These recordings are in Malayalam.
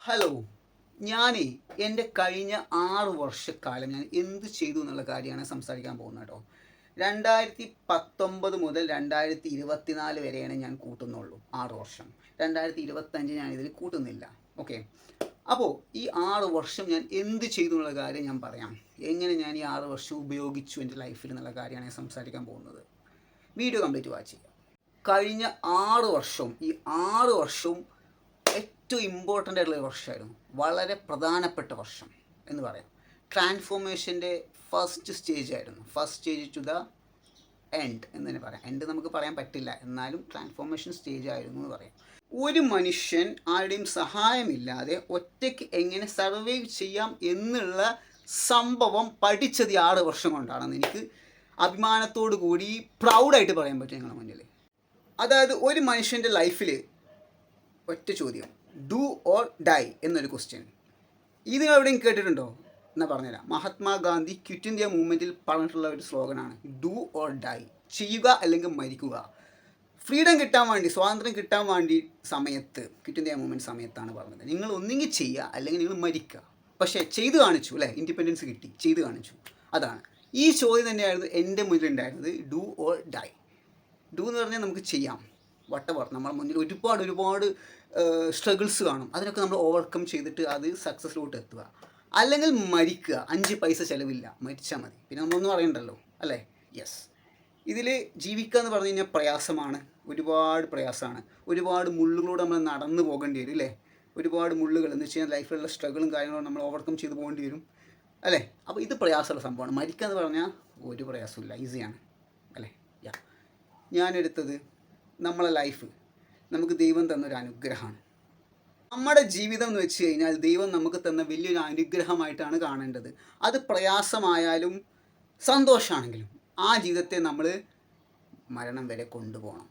ഹലോ, ഞാനേ എൻ്റെ കഴിഞ്ഞ 6 വർഷക്കാലം ഞാൻ എന്ത് ചെയ്തു എന്നുള്ള കാര്യമാണ് സംസാരിക്കാൻ പോകുന്നത് കേട്ടോ. 2019 മുതൽ 2024 വരെയാണ് ഞാൻ കൂട്ടുന്നുള്ളൂ. 6 വർഷം. 2025 ഞാനിതിൽ കൂട്ടുന്നില്ല. ഓക്കെ. അപ്പോൾ ഈ 6 വർഷം ഞാൻ എന്ത് ചെയ്തു എന്നുള്ള കാര്യം ഞാൻ പറയാം. എങ്ങനെ ഞാൻ ഈ 6 വർഷം ഉപയോഗിച്ചു എൻ്റെ ലൈഫിൽ എന്നുള്ള കാര്യമാണ് ഞാൻ സംസാരിക്കാൻ പോകുന്നത്. വീഡിയോ കംപ്ലീറ്റ് വാച്ച് ചെയ്യുക. കഴിഞ്ഞ 6 വർഷവും ഈ 6 വർഷവും ഏറ്റവും ഇമ്പോർട്ടൻ്റ് ആയിട്ടുള്ള ഒരു വർഷമായിരുന്നു. വളരെ പ്രധാനപ്പെട്ട വർഷം എന്ന് പറയാം. ട്രാൻസ്ഫോർമേഷൻ്റെ ഫസ്റ്റ് സ്റ്റേജ് ആയിരുന്നു. First stage two the end എന്ന് തന്നെ പറയാം. എൻഡ് നമുക്ക് പറയാൻ പറ്റില്ല, എന്നാലും ട്രാൻസ്ഫോർമേഷൻ സ്റ്റേജ് ആയിരുന്നു എന്ന് പറയാം. ഒരു മനുഷ്യൻ ആരുടെയും സഹായമില്ലാതെ ഒറ്റയ്ക്ക് എങ്ങനെ സർവൈവ് ചെയ്യാം എന്നുള്ള സംഭവം പഠിച്ചത് 6 വർഷം കൊണ്ടാണെന്ന് എനിക്ക് അഭിമാനത്തോടു കൂടി പ്രൗഡായിട്ട് പറയാൻ പറ്റും നിങ്ങളുടെ മുന്നിൽ. അതായത് ഒരു മനുഷ്യൻ്റെ ലൈഫിൽ ഒറ്റ ചോദ്യം, ഡു ഓർ ഡൈ എന്നൊരു ക്വസ്റ്റ്യൻ. ഇത് നിങ്ങൾ എവിടെയും കേട്ടിട്ടുണ്ടോ എന്നാൽ പറഞ്ഞുതരാം. മഹാത്മാഗാന്ധി ക്വിറ്റ് ഇന്ത്യ മൂവ്മെൻറ്റിൽ പറഞ്ഞിട്ടുള്ള ഒരു സ്ലോഗനാണ് ഡു ഓർ ഡൈ. ചെയ്യുക അല്ലെങ്കിൽ മരിക്കുക. ഫ്രീഡം കിട്ടാൻ വേണ്ടി, സ്വാതന്ത്ര്യം കിട്ടാൻ വേണ്ടി സമയത്ത്, ക്വിറ്റ് ഇന്ത്യ മൂവ്മെൻറ്റ് സമയത്താണ് പറഞ്ഞത്. നിങ്ങൾ ഒന്നെങ്കിൽ ചെയ്യുക അല്ലെങ്കിൽ നിങ്ങൾ മരിക്കുക. പക്ഷേ ചെയ്ത് കാണിച്ചു അല്ലേ, ഇൻഡിപെൻഡൻസ് കിട്ടി, ചെയ്ത് കാണിച്ചു. അതാണ് ഈ ചോദ്യം തന്നെയായിരുന്നു എൻ്റെ മുന്നിലുണ്ടായിരുന്നത്, ഡു ഓർ ഡൈ. ഡു എന്ന് പറഞ്ഞാൽ നമുക്ക് ചെയ്യാം, വട്ടവർ നമ്മുടെ മുന്നിൽ ഒരുപാട് സ്ട്രഗിൾസ് കാണും. അതിനൊക്കെ നമ്മൾ ഓവർകം ചെയ്തിട്ട് അത് സക്സസ്സിലോട്ട് എത്തുക. അല്ലെങ്കിൽ മരിക്കുക, 5 പൈസ ചിലവില്ല, മരിച്ചാൽ മതി, പിന്നെ നമ്മളൊന്നും പറയണ്ടല്ലോ അല്ലേ. യെസ്, ഇതിൽ ജീവിക്കുക എന്ന് പറഞ്ഞു കഴിഞ്ഞാൽ പ്രയാസമാണ്, ഒരുപാട് പ്രയാസമാണ്. ഒരുപാട് മുള്ളുകളോട് നമ്മൾ നടന്നു പോകേണ്ടി വരും അല്ലേ. ഒരുപാട് മുള്ളുകൾ എന്ന് വെച്ച് കഴിഞ്ഞാൽ ലൈഫിലുള്ള സ്ട്രഗിളും കാര്യങ്ങളും നമ്മൾ ഓവർകം ചെയ്ത് പോകേണ്ടി വരും അല്ലേ. അപ്പോൾ ഇത് പ്രയാസമുള്ള സംഭവമാണ്. മരിക്കുക എന്ന് പറഞ്ഞാൽ ഒരു പ്രയാസമില്ല, ഈസിയാണ് അല്ലേ. ഞാനെടുത്തത് നമ്മളെ ലൈഫ് നമുക്ക് ദൈവം തന്നൊരു അനുഗ്രഹമാണ്. നമ്മുടെ ജീവിതം എന്ന് വെച്ച് കഴിഞ്ഞാൽ ദൈവം നമുക്ക് തന്ന വലിയൊരു അനുഗ്രഹമായിട്ടാണ് കാണേണ്ടത്. അത് പ്രയാസമായാലും സന്തോഷമാണെങ്കിലും ആ ജീവിതത്തെ നമ്മൾ മരണം വരെ കൊണ്ടുപോകണം.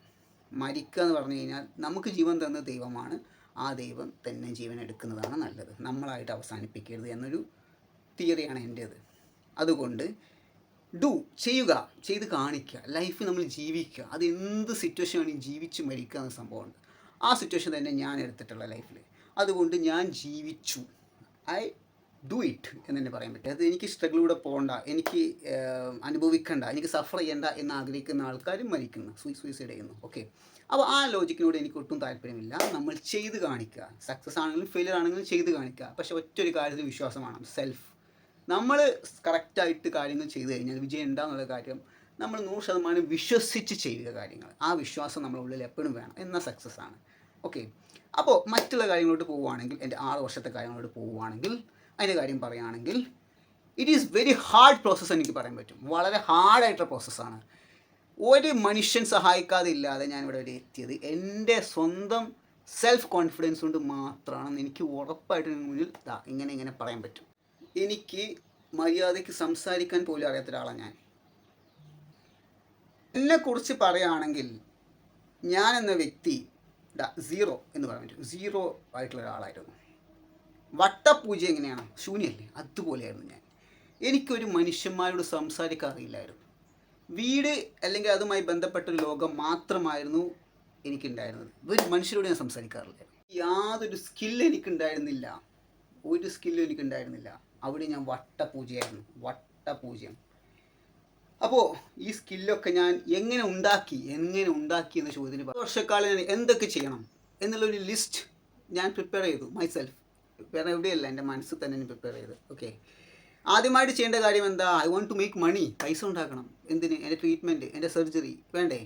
മരിക്കുക എന്ന് പറഞ്ഞു കഴിഞ്ഞാൽ നമുക്ക് ജീവൻ തന്ന ദൈവമാണ്, ആ ദൈവം തന്നെ ജീവൻ എടുക്കുന്നതാണ് നല്ലത്, നമ്മളായിട്ട് അവസാനിപ്പിക്കരുത് എന്നൊരു തിയറിയാണ് എൻ്റേത്. അതുകൊണ്ട് ഡു, ചെയ്യുക, ചെയ്ത് കാണിക്കുക. ലൈഫ് നമ്മൾ ജീവിക്കുക, അത് എന്ത് സിറ്റുവേഷൻ ആണെങ്കിൽ ജീവിച്ച് മരിക്കുക എന്ന സംഭവമുണ്ട്. ആ സിറ്റുവേഷൻ തന്നെ ഞാൻ എടുത്തിട്ടുള്ള ലൈഫിൽ. അതുകൊണ്ട് ഞാൻ ജീവിച്ചു, ഐ ഡു ഇറ്റ് എന്ന് തന്നെ പറയാൻ പറ്റും. അത് എനിക്ക് സ്ട്രഗിളിലൂടെ പോകണ്ട, എനിക്ക് അനുഭവിക്കണ്ട, എനിക്ക് സഫർ ചെയ്യേണ്ട എന്ന് ആഗ്രഹിക്കുന്ന ആൾക്കാരും മരിക്കുന്നു, സൂയിസൈഡ് ചെയ്യുന്നു. ഓക്കെ, അപ്പോൾ ആ ലോജിക്കിനോട് എനിക്ക് ഒട്ടും താല്പര്യമില്ല. നമ്മൾ ചെയ്ത് കാണിക്കുക. സക്സസ് ആണെങ്കിലും ഫെയിലിയർ ആണെങ്കിലും ചെയ്ത് കാണിക്കുക. പക്ഷേ ഒറ്റൊരു കാര്യത്തിൽ വിശ്വാസമാണ്, സെൽഫ്. നമ്മൾ കറക്റ്റായിട്ട് കാര്യങ്ങൾ ചെയ്തു കഴിഞ്ഞാൽ വിജയം ഉണ്ടാകുന്നുള്ള കാര്യം നമ്മൾ 100% വിശ്വസിച്ച് ചെയ്യുക കാര്യങ്ങൾ. ആ വിശ്വാസം നമ്മുടെ ഉള്ളിൽ എപ്പോഴും വേണം, എന്നാൽ സക്സസ് ആണ്. ഓക്കെ, അപ്പോൾ മറ്റുള്ള കാര്യങ്ങളോട്ട് പോവുകയാണെങ്കിൽ, എൻ്റെ 6 വർഷത്തെ കാര്യങ്ങളോട്ട് പോവുകയാണെങ്കിൽ, അതിൻ്റെ കാര്യം പറയുകയാണെങ്കിൽ, it is very hard process എനിക്ക് പറയാൻ പറ്റും. വളരെ ഹാർഡായിട്ടുള്ള പ്രോസസ്സാണ്. ഒരു മനുഷ്യൻ സഹായിക്കാതെ ഇല്ലാതെ ഞാനിവിടെ വരെ എത്തിയത് എൻ്റെ സ്വന്തം സെൽഫ് കോൺഫിഡൻസ് കൊണ്ട് മാത്രമാണെന്ന് എനിക്ക് ഉറപ്പായിട്ട് മുന്നിൽ ഇങ്ങനെ പറയാൻ പറ്റും. എനിക്ക് മര്യാദയ്ക്ക് സംസാരിക്കാൻ പോലും അറിയാത്ത ഒരാളാണ് ഞാൻ. എന്നെക്കുറിച്ച് പറയുകയാണെങ്കിൽ ഞാൻ എന്ന വ്യക്തി സീറോ എന്ന് പറയാൻ പറ്റും. സീറോ ആയിട്ടുള്ള ഒരാളായിരുന്നു. വട്ടപൂജ എങ്ങനെയാണ്, ശൂന്യല്ലേ, അതുപോലെയായിരുന്നു ഞാൻ. എനിക്കൊരു മനുഷ്യന്മാരോട് സംസാരിക്കാൻ അറിയില്ലായിരുന്നു. വീട് അല്ലെങ്കിൽ അതുമായി ബന്ധപ്പെട്ടൊരു ലോകം മാത്രമായിരുന്നു എനിക്കുണ്ടായിരുന്നത്. ഒരു മനുഷ്യരോട് ഞാൻ സംസാരിക്കാറില്ല. യാതൊരു സ്കില്ല് എനിക്കുണ്ടായിരുന്നില്ല, ഒരു സ്കില്ലും എനിക്കുണ്ടായിരുന്നില്ല. അവിടെ ഞാൻ വട്ടപൂജയായിരുന്നു, വട്ടപൂജ്യം. അപ്പോൾ ഈ സ്കില്ലൊക്കെ ഞാൻ എങ്ങനെ ഉണ്ടാക്കി എന്ന ചോദ്യത്തിന് 10 വർഷക്കാലം ഞാൻ എന്തൊക്കെ ചെയ്യണം എന്നുള്ളൊരു ലിസ്റ്റ് ഞാൻ പ്രിപ്പയർ ചെയ്തു മൈസെൽഫ്. വേറെ എവിടെയല്ല, എൻ്റെ മനസ്സിൽ തന്നെ ഞാൻ പ്രിപ്പയർ ചെയ്ത്. ഓക്കെ, ആദ്യമായിട്ട് ചെയ്യേണ്ട കാര്യം എന്താ? I want to make money, പൈസ ഉണ്ടാക്കണം. എന്തിന്? എൻ്റെ ട്രീറ്റ്മെൻറ്റ്, എൻ്റെ സർജറി വേണ്ടേ?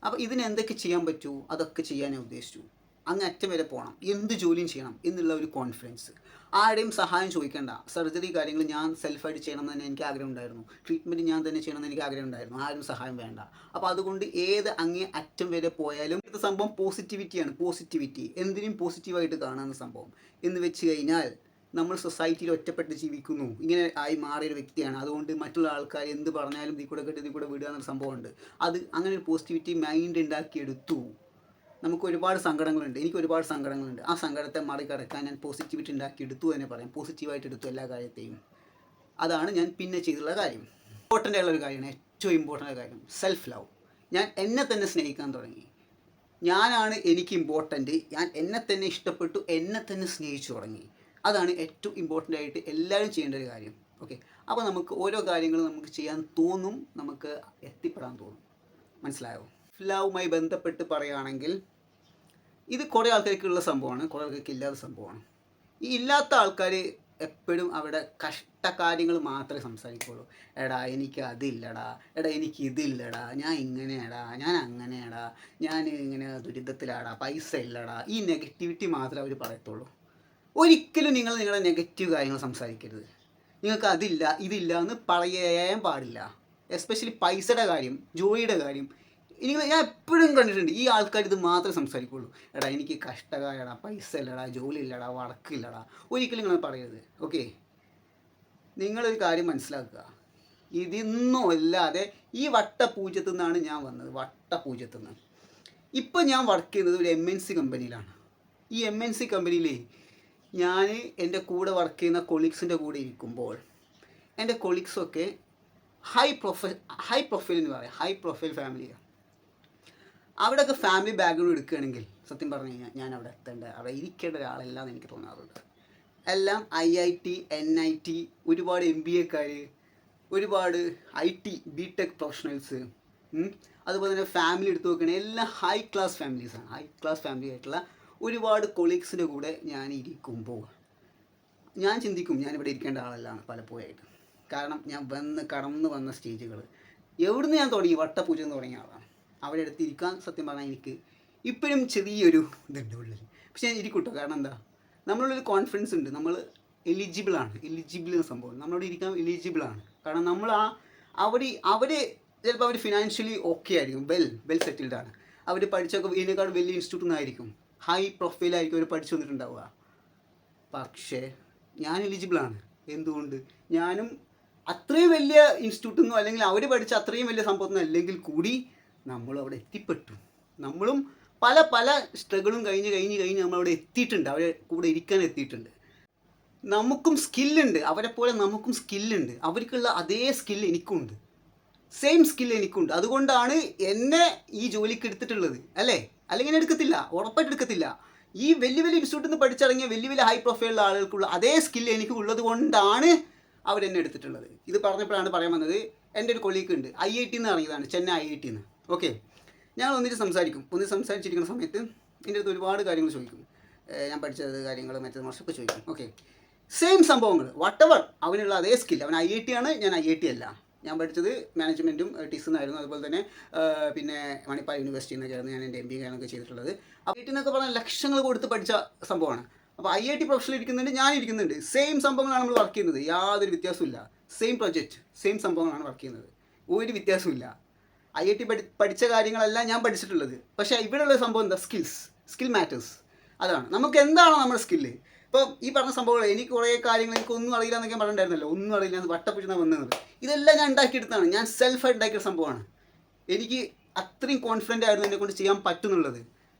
അപ്പോൾ ഇതിന് എന്തൊക്കെ ചെയ്യാൻ പറ്റുമോ അതൊക്കെ ചെയ്യാൻ ഞാൻ ഉദ്ദേശിച്ചു. അങ്ങ് അറ്റം വരെ പോകണം, എന്ത് ജോലിയും ചെയ്യണം എന്നുള്ള ഒരു കോൺഫിഡൻസ്. ആരുടെയും സഹായം ചോദിക്കേണ്ട. സർജറി കാര്യങ്ങൾ ഞാൻ സെൽഫായിട്ട് ചെയ്യണം എന്ന് തന്നെ എനിക്ക് ആഗ്രഹം ഉണ്ടായിരുന്നു. ട്രീറ്റ്മെൻറ്റ് ഞാൻ തന്നെ ചെയ്യണം എന്ന് എനിക്ക് ആഗ്രഹം ഉണ്ടായിരുന്നു. ആരും സഹായം വേണ്ട. അപ്പോൾ അതുകൊണ്ട് ഏത് അങ്ങേ അറ്റം വരെ പോയാലും ഇത് സംഭവം പോസിറ്റിവിറ്റിയാണ്. പോസിറ്റിവിറ്റി, എന്തിനും പോസിറ്റീവായിട്ട് കാണാവുന്ന സംഭവം എന്ന് വെച്ച് കഴിഞ്ഞാൽ നമ്മൾ സൊസൈറ്റിയിൽ ഒറ്റപ്പെട്ട് ജീവിക്കുന്നു, ഇങ്ങനെ ആയി മാറിയൊരു വ്യക്തിയാണ്. അതുകൊണ്ട് മറ്റുള്ള ആൾക്കാർ എന്ത് പറഞ്ഞാലും ഇതിൽ കൂടെ കേട്ട് ഇതിൽ കൂടെ വിടുക എന്നൊരു സംഭവമുണ്ട്. അത് അങ്ങനെ ഒരു പോസിറ്റിവിറ്റി മൈൻഡ് ഉണ്ടാക്കിയെടുത്തു. നമുക്ക് ഒരുപാട് സങ്കടങ്ങളുണ്ട്, എനിക്ക് ഒരുപാട് സങ്കടങ്ങളുണ്ട്. ആ സങ്കടത്തെ മറികടക്കാൻ ഞാൻ പോസിറ്റിവിറ്റി ഉണ്ടാക്കിയെടുത്തു തന്നെ പറയാം. പോസിറ്റീവായിട്ട് എടുത്തു എല്ലാ കാര്യത്തെയും. അതാണ് ഞാൻ പിന്നെ ചെയ്തിട്ടുള്ള കാര്യം. ഇമ്പോർട്ടൻ്റ് ആയിട്ടുള്ളൊരു കാര്യമാണ്, ഏറ്റവും ഇമ്പോർട്ടൻ്റ് കാര്യം സെൽഫ് ലവ്. ഞാൻ എന്നെ തന്നെ സ്നേഹിക്കാൻ തുടങ്ങി. ഞാനാണ് എനിക്ക് ഇമ്പോർട്ടൻറ്റ്, ഞാൻ എന്നെ തന്നെ ഇഷ്ടപ്പെട്ടു, എന്നെ തന്നെ സ്നേഹിച്ചു തുടങ്ങി. അതാണ് ഏറ്റവും ഇമ്പോർട്ടൻ്റ് ആയിട്ട് എല്ലാവരും ചെയ്യേണ്ട ഒരു കാര്യം. ഓക്കെ, അപ്പോൾ നമുക്ക് ഓരോ കാര്യങ്ങളും നമുക്ക് ചെയ്യാൻ തോന്നും, നമുക്ക് എത്തിപ്പെടാൻ തോന്നും. മനസ്സിലായോ? ലവുമായി ബന്ധപ്പെട്ട് പറയുകയാണെങ്കിൽ ഇത് കുറേ ആൾക്കാർക്കുള്ള സംഭവമാണ്, കുറേ ആൾക്കാർക്ക് ഇല്ലാത്ത സംഭവമാണ്. ഈ ഇല്ലാത്ത ആൾക്കാർ എപ്പോഴും അവിടെ കഷ്ടകാര്യങ്ങൾ മാത്രമേ സംസാരിക്കുള്ളൂ. എടാ എനിക്ക് അതില്ലടാ, എടാ എനിക്ക് ഇതില്ലടാ, ഞാൻ ഇങ്ങനെയാടാ, ഞാൻ അങ്ങനെയാടാ, ഞാൻ ഇങ്ങനെ ദുരിതത്തിലാടാ, പൈസ ഇല്ലടാ, ഈ നെഗറ്റിവിറ്റി മാത്രമേ അവർ പറയത്തുള്ളൂ. ഒരിക്കലും നിങ്ങൾ നിങ്ങളുടെ നെഗറ്റീവ് കാര്യങ്ങൾ സംസാരിക്കരുത്. നിങ്ങൾക്ക് അതില്ല ഇതില്ല എന്ന് പറയാൻ പാടില്ല. എസ്പെഷ്യലി പൈസയുടെ കാര്യം, ജോലിയുടെ കാര്യം. ഞാൻ എപ്പോഴും കണ്ടിട്ടുണ്ട് ഈ ആൾക്കാർ ഇത് മാത്രമേ സംസാരിക്കുള്ളൂ. എടാ എനിക്ക് കഷ്ടകാരടാ, പൈസ ഇല്ലടാ, ജോലി ഇല്ലടാ, വർക്കില്ലടാ. ഒരിക്കലും നിങ്ങൾ പറയരുത്. ഓക്കെ, നിങ്ങളൊരു കാര്യം മനസ്സിലാക്കുക, ഇതൊന്നും അല്ലാതെ ഈ വട്ടപൂജ്യത്തു നിന്നാണ് ഞാൻ വന്നത്. വട്ടപൂജ്യത്തു നിന്ന് ഇപ്പം ഞാൻ വർക്ക് ചെയ്യുന്നത് ഒരു MNC കമ്പനിയിലാണ്. ഈ MNC കമ്പനിയിൽ ഞാൻ എൻ്റെ കൂടെ വർക്ക് ചെയ്യുന്ന കൊളീഗ്സിൻ്റെ കൂടെ ഇരിക്കുമ്പോൾ എൻ്റെ കൊളീഗ്സൊക്കെ ഹൈ പ്രൊഫൈൽ എന്ന് പറയാം, ഹൈ പ്രൊഫൈൽ ഫാമിലിയാണ്. അവിടെയൊക്കെ ഫാമിലി ബാക്ക്ഗ്രൗണ്ട് എടുക്കുകയാണെങ്കിൽ സത്യം പറഞ്ഞു കഴിഞ്ഞാൽ ഞാൻ അവിടെ അവിടെ ഇരിക്കേണ്ട ഒരാളല്ല എന്ന് എനിക്ക് തോന്നാറുണ്ട്. എല്ലാം IIT NIT, ഒരുപാട് MBAക്കാർ, ഒരുപാട് IT BTech പ്രൊഫഷണൽസ്, അതുപോലെ തന്നെ ഫാമിലി എടുത്ത് നോക്കുകയാണെങ്കിൽ എല്ലാം ഹൈ ക്ലാസ് ഫാമിലീസാണ്. ഹൈ ക്ലാസ് ഫാമിലി ആയിട്ടുള്ള ഒരുപാട് കൊളീഗ്സിൻ്റെ കൂടെ ഞാൻ ഇരിക്കുമ്പോൾ ഞാൻ ചിന്തിക്കും ഞാനിവിടെ ഇരിക്കേണ്ട ആളല്ലാണ് പലപ്പോഴായിട്ട്. കാരണം ഞാൻ കടന്നു വന്ന സ്റ്റേജുകൾ എവിടുന്ന് ഞാൻ തുടങ്ങി, വട്ടപൂജ എന്ന് തുടങ്ങിയ ആളാണ്. അവിടെ അടുത്തിരിക്കാൻ സത്യം പറഞ്ഞാൽ എനിക്ക് ഇപ്പോഴും ചെറിയൊരു ഇതുണ്ട് ഉള്ളിൽ. പക്ഷെ ഞാൻ ഇരിക്കൂട്ടോ. കാരണം എന്താ, നമ്മളുള്ളൊരു കോൺഫിഡൻസ് ഉണ്ട്, നമ്മൾ എലിജിബിളാണ്. എലിജിബിൾ എന്ന സംഭവം നമ്മളവിടെ ഇരിക്കാൻ എലിജിബിളാണ്. കാരണം നമ്മൾ അവർ ചിലപ്പോൾ അവർ ഫിനാൻഷ്യലി ഓക്കെ ആയിരിക്കും, വെൽ സെറ്റിൽഡാണ്. അവർ പഠിച്ചൊക്കെ ഇതിനേക്കാൾ വലിയ ഇൻസ്റ്റിറ്റ്യൂട്ടിൽ നിന്നായിരിക്കും, ഹൈ പ്രൊഫൈലായിരിക്കും അവർ പഠിച്ചു വന്നിട്ടുണ്ടാവുക. പക്ഷേ ഞാൻ എലിജിബിളാണ്. എന്തുകൊണ്ട്? ഞാനും അത്രയും വലിയ ഇൻസ്റ്റിറ്റ്യൂട്ടിൽ നിന്നോ അല്ലെങ്കിൽ അവർ പഠിച്ച അത്രയും വലിയ സംഭവത്തിനോ അല്ലെങ്കിൽ കൂടി നമ്മളും അവിടെ എത്തിപ്പെട്ടു. നമ്മളും പല സ്ട്രഗിളും കഴിഞ്ഞ് നമ്മളവിടെ എത്തിയിട്ടുണ്ട്. അവരെ കൂടെ ഇരിക്കാൻ എത്തിയിട്ടുണ്ട്. നമുക്കും സ്കില്ലുണ്ട്, അവരെ പോലെ നമുക്കും സ്കില്ലുണ്ട്. അവർക്കുള്ള അതേ സ്കില്ല് എനിക്കുണ്ട്, സെയിം സ്കില്ല് എനിക്കുണ്ട്. അതുകൊണ്ടാണ് എന്നെ ഈ ജോലിക്ക് എടുത്തിട്ടുള്ളത്, അല്ലേ? അല്ലെങ്കിൽ എടുക്കത്തില്ല, ഉറപ്പായിട്ട് എടുക്കത്തില്ല. ഈ വലിയ ഇൻസ്റ്റിറ്റ്യൂട്ടിൽ നിന്ന് പഠിച്ചിറങ്ങിയ വലിയ ഹൈ പ്രൊഫൈലുള്ള ആളുകൾക്കുള്ള അതേ സ്കില്ല് എനിക്ക് ഉള്ളത് കൊണ്ടാണ് അവരെന്നെ എടുത്തിട്ടുള്ളത്. ഇത് പറഞ്ഞപ്പോഴാണ് പറയാൻ വന്നത്, എൻ്റെ ഒരു കൊളീഗ് ഉണ്ട്, IIT എന്ന് ഇറങ്ങിയതാണ്, ചെന്നൈ IIT എന്ന്. ഓക്കെ, ഞങ്ങൾ ഒന്നിച്ച് സംസാരിച്ചിരിക്കുന്ന സമയത്ത് എൻ്റെ അടുത്ത് ഒരുപാട് കാര്യങ്ങൾ ചോദിക്കും. ഞാൻ പഠിച്ചത് കാര്യങ്ങൾ മറ്റേ വർഷമൊക്കെ ചോദിക്കും. ഓക്കെ, സെയിം സംഭവങ്ങൾ, വട്ടവർ അവനുള്ള അതേ സ്കിൽ. അവൻ IIT ആണ്, ഞാൻ IIT അല്ല. ഞാൻ പഠിച്ചത് മാനേജ്മെൻറ്റും TIS എന്നായിരുന്നു. അതുപോലെ തന്നെ പിന്നെ മണിപ്പാൽ യൂണിവേഴ്സിറ്റിയിൽ നിന്നൊക്കെയായിരുന്നു ഞാൻ എൻ്റെ MBA കാര്യങ്ങളൊക്കെ ചെയ്തിട്ടുള്ളത്. IIT എന്നൊക്കെ പറഞ്ഞാൽ ലക്ഷങ്ങൾ കൊടുത്ത് പഠിച്ച സംഭവമാണ്. അപ്പോൾ IIT പ്രൊഫഷനിൽ ഇരിക്കുന്നുണ്ട്, ഞാൻ ഇരിക്കുന്നുണ്ട്. സെയിം സംഭവങ്ങളാണ് നമ്മൾ വർക്ക് ചെയ്യുന്നത്, യാതൊരു വ്യത്യാസമില്ല. സെയിം പ്രൊജക്റ്റ്, സെയിം സംഭവങ്ങളാണ് വർക്ക് ചെയ്യുന്നത്, ഒരു വ്യത്യാസമില്ല. IIT പഠിച്ച കാര്യങ്ങളല്ല ഞാൻ പഠിച്ചിട്ടുള്ളത്. പക്ഷേ ഇവിടെയുള്ള സംഭവം എന്താ? Skill matters. അതാണ് നമുക്ക് എന്താണോ നമ്മുടെ സ്കില്ല്. ഇപ്പോൾ ഈ പറഞ്ഞ സംഭവങ്ങൾ എനിക്ക് കുറേ കാര്യങ്ങൾ എനിക്കൊന്നും അറിയില്ല എന്നൊക്കെ ഞാൻ പറഞ്ഞിട്ടുണ്ടായിരുന്നല്ലോ, ഒന്നും അറിയില്ല, വട്ടപ്പുഴുന്ന വന്നത്. ഇതെല്ലാം ഞാൻ ഉണ്ടാക്കിയെടുത്താണ്, ഞാൻ സെൽഫായിട്ട് ഉണ്ടാക്കിയ സംഭവമാണ്. എനിക്ക് അത്രയും കോൺഫിഡൻ്റ് ആയിരുന്നു എന്നെക്കൊണ്ട് ചെയ്യാൻ പറ്റുന്നുള്ളത്.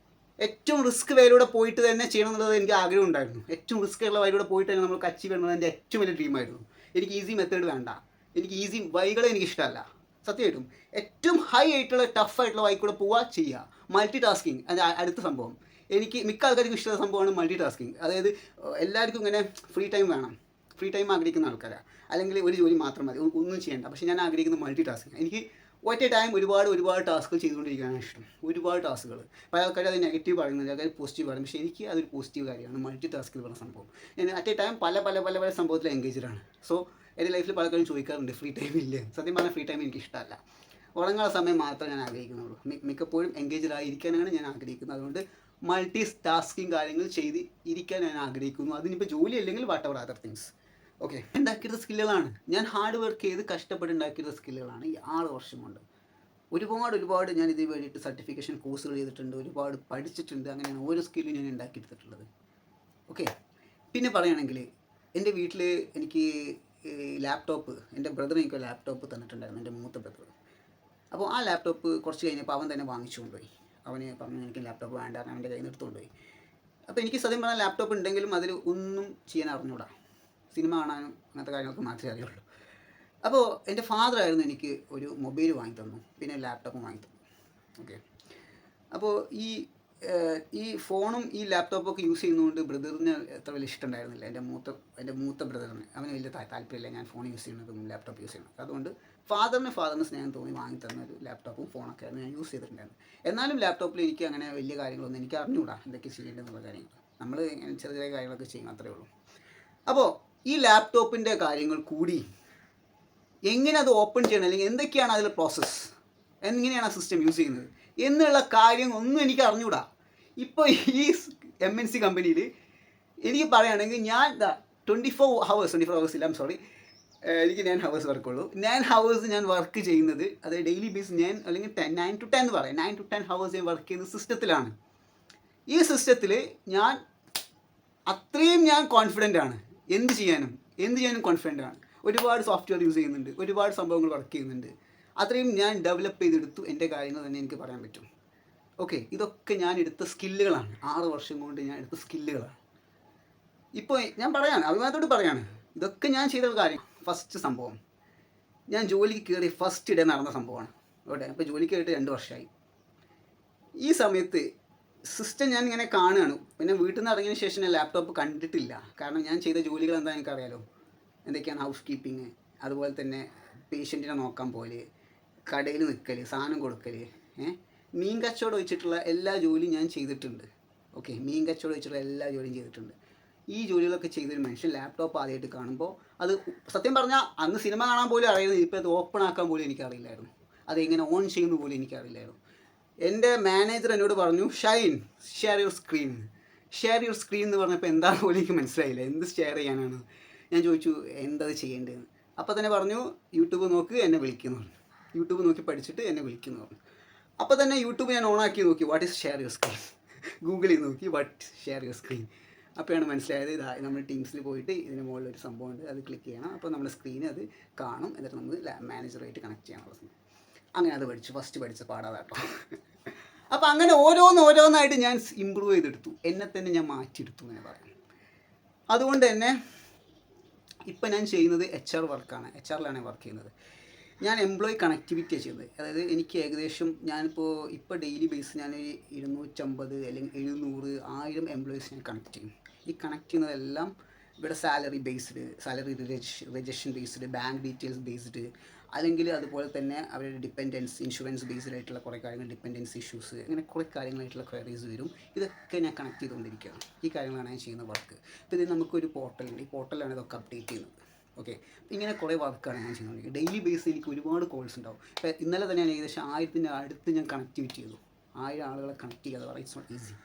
ഏറ്റവും റിസ്ക് വഴിയിലൂടെ പോയിട്ട് തന്നെ ചെയ്യണം എന്നുള്ളത് എനിക്ക് ആഗ്രഹം ഉണ്ടായിരുന്നു. ഏറ്റവും റിസ്ക് ഉള്ള വഴിയിലൂടെ പോയിട്ട് തന്നെ നമുക്ക് അച്ചീവ് ചെയ്യണമെന്ന് എൻ്റെ ഏറ്റവും വലിയ ഡ്രീമായിരുന്നു. എനിക്ക് ഈസി മെത്തേഡ് വേണ്ട, എനിക്ക് ഈസി വഴികളെ എനിക്ക് ഇഷ്ടമല്ല സത്യമായിട്ടും. ഏറ്റവും ഹൈ ആയിട്ടുള്ള ടഫായിട്ടുള്ള വഴി കൂടെ പോവുക, ചെയ്യുക. മൾട്ടി ടാസ്കിങ് അത് അടുത്ത സംഭവം. എനിക്ക് മിക്ക ആൾക്കാർക്കും ഇഷ്ടമുള്ള സംഭവമാണ് മൾട്ടി ടാസ്കിങ്. അതായത് എല്ലാവർക്കും ഇങ്ങനെ ഫ്രീ ടൈം വേണം, ഫ്രീ ടൈം ആഗ്രഹിക്കുന്ന ആൾക്കാരാണ്. അല്ലെങ്കിൽ ഒരു ജോലി മാത്രം മതി, ഒന്നും ചെയ്യേണ്ട. പക്ഷേ ഞാൻ ആഗ്രഹിക്കുന്നത് മൾട്ടി ടാസ്കിങ്. എനിക്ക് ഒറ്റ ടൈം ഒരുപാട് ടാസ്കുകൾ ചെയ്തുകൊണ്ടിരിക്കാനാണ് ഇഷ്ടം, ഒരുപാട് ടാസ്കുകൾ. പല ആൾക്കാരും അത് നെഗറ്റീവ് പറയുന്നത്, അതായത് പോസിറ്റീവ് പറയും. പക്ഷേ എനിക്ക് അതൊരു പോസിറ്റീവ് കാര്യമാണ് മൾട്ടി ടാസ്ക് എന്ന് പറഞ്ഞ സംഭവം. ഞാൻ അറ്റ് എ ടൈം പല സംഭവത്തിൽ എൻഗേജ്ഡാണ്. സോ എൻ്റെ ലൈഫിൽ പലക്കാരും ചോദിക്കാറുണ്ട് ഫ്രീ ടൈം ഇല്ലേ? സത്യം പറഞ്ഞാൽ ഫ്രീ ടൈം എനിക്ക് ഇഷ്ടമല്ല. ഉറങ്ങാനുള്ള സമയം മാത്രമേ ഞാൻ ആഗ്രഹിക്കുന്നുള്ളൂ. മിക്കപ്പോഴും എൻഗേജ്ഡ് ആയിരിക്കാനാണ് ഞാൻ ആഗ്രഹിക്കുന്നത്. അതുകൊണ്ട് മൾട്ടി ടാസ്കിങ് കാര്യങ്ങൾ ചെയ്ത് ഇരിക്കാൻ ഞാൻ ആഗ്രഹിക്കുന്നു. അതിനിപ്പോൾ ജോലി അല്ലെങ്കിൽ what ever other things. Okay, ഉണ്ടാക്കിയിട്ടുള്ള സ്കില്ലുകളാണ്, ഞാൻ ഹാർഡ് വർക്ക് ചെയ്ത് കഷ്ടപ്പെട്ട് ഉണ്ടാക്കിയിട്ടുള്ള സ്കില്ലുകളാണ് ഈ 6 വർഷം കൊണ്ട്. ഒരുപാട് ഞാൻ ഇതിന് വേണ്ടിയിട്ട് സർട്ടിഫിക്കേഷൻ കോഴ്സുകൾ ചെയ്തിട്ടുണ്ട്, ഒരുപാട് പഠിച്ചിട്ടുണ്ട്. അങ്ങനെയാണ് ഓരോ സ്കില്ലും ഞാൻ ഉണ്ടാക്കിയെടുത്തിട്ടുള്ളത്. ഓക്കെ, പിന്നെ പറയുകയാണെങ്കിൽ എൻ്റെ വീട്ടിൽ എനിക്ക് ലാപ്ടോപ്പ്, എൻ്റെ ബ്രദർ എനിക്ക് ലാപ്ടോപ്പ് തന്നിട്ടുണ്ടായിരുന്നു, എൻ്റെ മൂത്ത ബ്രദർ. അപ്പോൾ ആ ലാപ്ടോപ്പ് കുറച്ച് കഴിഞ്ഞപ്പോൾ അവൻ തന്നെ വാങ്ങിച്ചു കൊണ്ടുപോയി. അവന് പറഞ്ഞു എനിക്ക് ലാപ്ടോപ്പ് വേണ്ട, അവൻ്റെ കയ്യിൽ നിന്ന് എടുത്തുകൊണ്ടുപോയി. അപ്പോൾ എനിക്ക് സത്യം പറഞ്ഞാൽ ലാപ്ടോപ്പ് ഉണ്ടെങ്കിലും അതിൽ ഒന്നും ചെയ്യാൻ അറിഞ്ഞൂടാ, സിനിമ കാണാനും അങ്ങനത്തെ കാര്യങ്ങൾക്ക് മാത്രമേ അറിയുള്ളൂ. അപ്പോൾ എൻ്റെ ഫാദറായിരുന്നു എനിക്ക് ഒരു മൊബൈൽ വാങ്ങി തന്നു, പിന്നെ ലാപ്ടോപ്പും വാങ്ങി തന്നു. ഓക്കെ, അപ്പോൾ ഈ ഫോണും ഈ ലാപ്ടോപ്പൊക്കെ യൂസ് ചെയ്യുന്നതുകൊണ്ട് ബ്രദറിന് അത്ര വലിയ ഇഷ്ടമുണ്ടായിരുന്നില്ല. എൻ്റെ മൂത്ത ബ്രദറിന് അവന് വലിയ താല്പര്യമില്ല ഞാൻ ഫോൺ യൂസ് ചെയ്യുന്നതും ലാപ്ടോപ്പ് യൂസ് ചെയ്യുന്നത്. അതുകൊണ്ട് ഫാദറിന് സ്നേഹം തോന്നി വാങ്ങി തന്ന ഒരു ലാപ്ടോപ്പും ഫോണൊക്കെയായിരുന്നു ഞാൻ യൂസ് ചെയ്തിട്ടുണ്ടായിരുന്നത്. എന്നാലും ലാപ്ടോപ്പിൽ എനിക്ക് അങ്ങനെ വലിയ കാര്യങ്ങളൊന്നും എനിക്ക് അറിഞ്ഞുകൂടാ എന്തൊക്കെ ചെയ്യേണ്ടതെന്നുള്ള കാര്യങ്ങൾ. നമ്മൾ ചെറിയ ചെറിയ കാര്യങ്ങളൊക്കെ ചെയ്യും, അത്രേ ഉള്ളൂ. അപ്പോൾ ഈ ലാപ്ടോപ്പിൻ്റെ കാര്യങ്ങൾ കൂടി എങ്ങനെ അത് ഓപ്പൺ ചെയ്യണം, അല്ലെങ്കിൽ എന്തൊക്കെയാണ് അതിൽ പ്രോസസ്സ്, എങ്ങനെയാണ് ആ സിസ്റ്റം യൂസ് ചെയ്യുന്നത് എന്നുള്ള കാര്യം ഒന്നും എനിക്ക് അറിഞ്ഞുകൂടാ. ഇപ്പോൾ ഈ MNC കമ്പനിയിൽ എനിക്ക് പറയുകയാണെങ്കിൽ ഞാൻ 24 hours ഇല്ല, എനിക്ക് 9 hours വർക്കുള്ളൂ. 9 hours ഞാൻ വർക്ക് ചെയ്യുന്നത്, അത് ഡെയിലി ബേസ് ഞാൻ അല്ലെങ്കിൽ 9 to 10 എന്ന് പറയാം, 9 to 10 hours ഞാൻ വർക്ക് ചെയ്യുന്ന സിസ്റ്റത്തിലാണ്. ഈ സിസ്റ്റത്തിൽ ഞാൻ അത്രയും കോൺഫിഡൻ്റ് ആണ്. എന്ത് ചെയ്യാനും കോൺഫിഡൻ്റ് ആണ്. ഒരുപാട് സോഫ്റ്റ്വെയർ യൂസ് ചെയ്യുന്നുണ്ട്, ഒരുപാട് സംഭവങ്ങൾ വർക്ക് ചെയ്യുന്നുണ്ട്. അത്രയും ഞാൻ ഡെവലപ്പ് ചെയ്തെടുത്തു. എൻ്റെ കാര്യങ്ങൾ തന്നെ എനിക്ക് പറയാൻ പറ്റും. ഓക്കെ, ഇതൊക്കെ ഞാൻ എടുത്ത സ്കില്ലുകളാണ്. 6 വർഷം കൊണ്ട് ഞാൻ എടുത്ത സ്കില്ലുകളാണ്. ഇപ്പോൾ ഞാൻ അഭിമാനത്തോട് പറയാണ്, ഇതൊക്കെ ഞാൻ ചെയ്ത കാര്യം. ഫസ്റ്റ് സംഭവം ഞാൻ ജോലിക്ക് കയറി ഫസ്റ്റ് ഡേ നടന്ന സംഭവമാണ്. ഓക്കെ, അപ്പോൾ ജോലിക്ക് കയറിയിട്ട് 2 വർഷമായി. ഈ സമയത്ത് സിസ്റ്റം ഞാൻ ഇങ്ങനെ കാണുകയാണ്. പിന്നെ വീട്ടിൽ നിന്ന് ഇറങ്ങിയതിന് ശേഷം ഞാൻ ലാപ്ടോപ്പ് കണ്ടിട്ടില്ല. കാരണം ഞാൻ ചെയ്ത ജോലികൾ എന്താ എനിക്കറിയാലോ, എന്തൊക്കെയാണ് ഹൗസ് കീപ്പിങ്, അതുപോലെ തന്നെ പേഷ്യൻറ്റിനെ നോക്കാൻ പോലെ, കടയിൽ നിൽക്കൽ, സാധനം കൊടുക്കൽ, മീൻ കച്ചവടം വെച്ചിട്ടുള്ള എല്ലാ ജോലിയും ഞാൻ ചെയ്തിട്ടുണ്ട്. ഓക്കെ, മീൻ കച്ചവടം വെച്ചിട്ടുള്ള എല്ലാ ജോലിയും ചെയ്തിട്ടുണ്ട്. ഈ ജോലികളൊക്കെ ചെയ്തൊരു മനുഷ്യൻ ലാപ്ടോപ്പ് ആദ്യമായിട്ട് കാണുമ്പോൾ, അത് സത്യം പറഞ്ഞാൽ അന്ന് സിനിമ കാണാൻ പോലും അറിയുന്നത്, ഇപ്പോൾ അത് ഓപ്പൺ ആക്കാൻ പോലും എനിക്കറിയില്ലായിരുന്നു. അതെങ്ങനെ ഓൺ ചെയ്യുന്ന പോലും എനിക്കറിയില്ലായിരുന്നു. എൻ്റെ മാനേജർ എന്നോട് പറഞ്ഞു, ഷൈൻ ഷെയർ യുവർ സ്ക്രീൻ എന്ന് പറഞ്ഞപ്പോൾ എന്താണെന്ന് പോലും എനിക്ക് മനസ്സിലായില്ല. എന്ത് ഷെയർ ചെയ്യാനാണ്? ഞാൻ ചോദിച്ചു എന്തത് ചെയ്യേണ്ടതെന്ന്. അപ്പോൾ തന്നെ പറഞ്ഞു, യൂട്യൂബ് നോക്ക്, എന്നെ വിളിക്കുന്നു പറഞ്ഞു. യൂട്യൂബ് നോക്കി പഠിച്ചിട്ട് എന്നെ വിളിക്കുന്നു പറഞ്ഞു. അപ്പോൾ തന്നെ യൂട്യൂബ് ഞാൻ ഓണാക്കി നോക്കി, what is share your screen. ഗൂഗിളിൽ നോക്കി വാട്ട് ഷെയർ യുവർ സ്ക്രീൻ. അപ്പോഴാണ് മനസ്സിലായത്, നമ്മൾ ടീംസിൽ പോയിട്ട് ഇതിന് മുകളിൽ ഒരു സംഭവമുണ്ട്, അത് ക്ലിക്ക് ചെയ്യണം. അപ്പോൾ നമ്മുടെ സ്ക്രീൻ അത് കാണും, എന്നിട്ട് നമുക്ക് മാനേജറുമായിട്ട് കണക്ട് ചെയ്യാനുള്ള സംഭവം. അങ്ങനെ അത് ഫസ്റ്റ് പഠിച്ച പാടാതാട്ടോ. അപ്പോൾ അങ്ങനെ ഓരോന്നായിട്ട് ഞാൻ ഇമ്പ്രൂവ് ചെയ്തെടുത്തു, എന്നെ തന്നെ ഞാൻ മാറ്റിയെടുത്തു എന്ന് പറയാം. അതുകൊണ്ട് തന്നെ ഇപ്പം ഞാൻ ചെയ്യുന്നത് HR വർക്കാണ്. HR-ലാണ് വർക്ക് ചെയ്യുന്നത്. ഞാൻ എംപ്ലോയി കണക്ടിവിറ്റിയാണ് ചെയ്യുന്നത്. അതായത് എനിക്ക് ഏകദേശം ഇപ്പോൾ ഡെയിലി ബേസ് ഞാൻ 250 അല്ലെങ്കിൽ 700, 1000 എംപ്ലോയീസ് ഞാൻ കണക്ട് ചെയ്യും. ഈ കണക്ട് ചെയ്യുന്നതെല്ലാം ഇവിടെ salary rejection based, bank details based, അല്ലെങ്കിൽ അതുപോലെ തന്നെ അവരുടെ ഇൻഷുറൻസ് ബേസ്ഡ് ആയിട്ടുള്ള കുറേ കാര്യങ്ങൾ, ഡിപ്പെൻഡൻസ് ഇഷ്യൂസ്, അങ്ങനെ കുറേ കാര്യങ്ങളായിട്ടുള്ള ക്വയറീസ് വരും. ഇതൊക്കെ ഞാൻ കണക്ട് ചെയ്തുകൊണ്ടിരിക്കുകയാണ്. ഈ കാര്യങ്ങളാണ് ഞാൻ ചെയ്യുന്ന വർക്ക്. അപ്പോൾ ഇത് നമുക്കൊരു പോർട്ടലുണ്ട്, ഈ പോർട്ടലാണ് ഇതൊക്കെ അപ്ഡേറ്റ് ചെയ്യുന്നത്. ഓക്കെ, ഇങ്ങനെ കുറേ വർക്കാണ് ഞാൻ ചെയ്യുന്നത്. ഡെയിലി ബേസിൽ എനിക്ക് ഒരുപാട് കോൾസ് ഉണ്ടാവും. ഇപ്പോൾ ഇന്നലെ തന്നെ ഞാൻ ഏകദേശം 1000-ൻ്റെ അടുത്ത് ഞാൻ കണക്ടിവിറ്റി ചെയ്തു. 1000 ആളുകളെ കണക്ട് ചെയ്യുക എന്ന് പറയുന്നത് ഇറ്റ്സ് നോട്ട് ഈസി.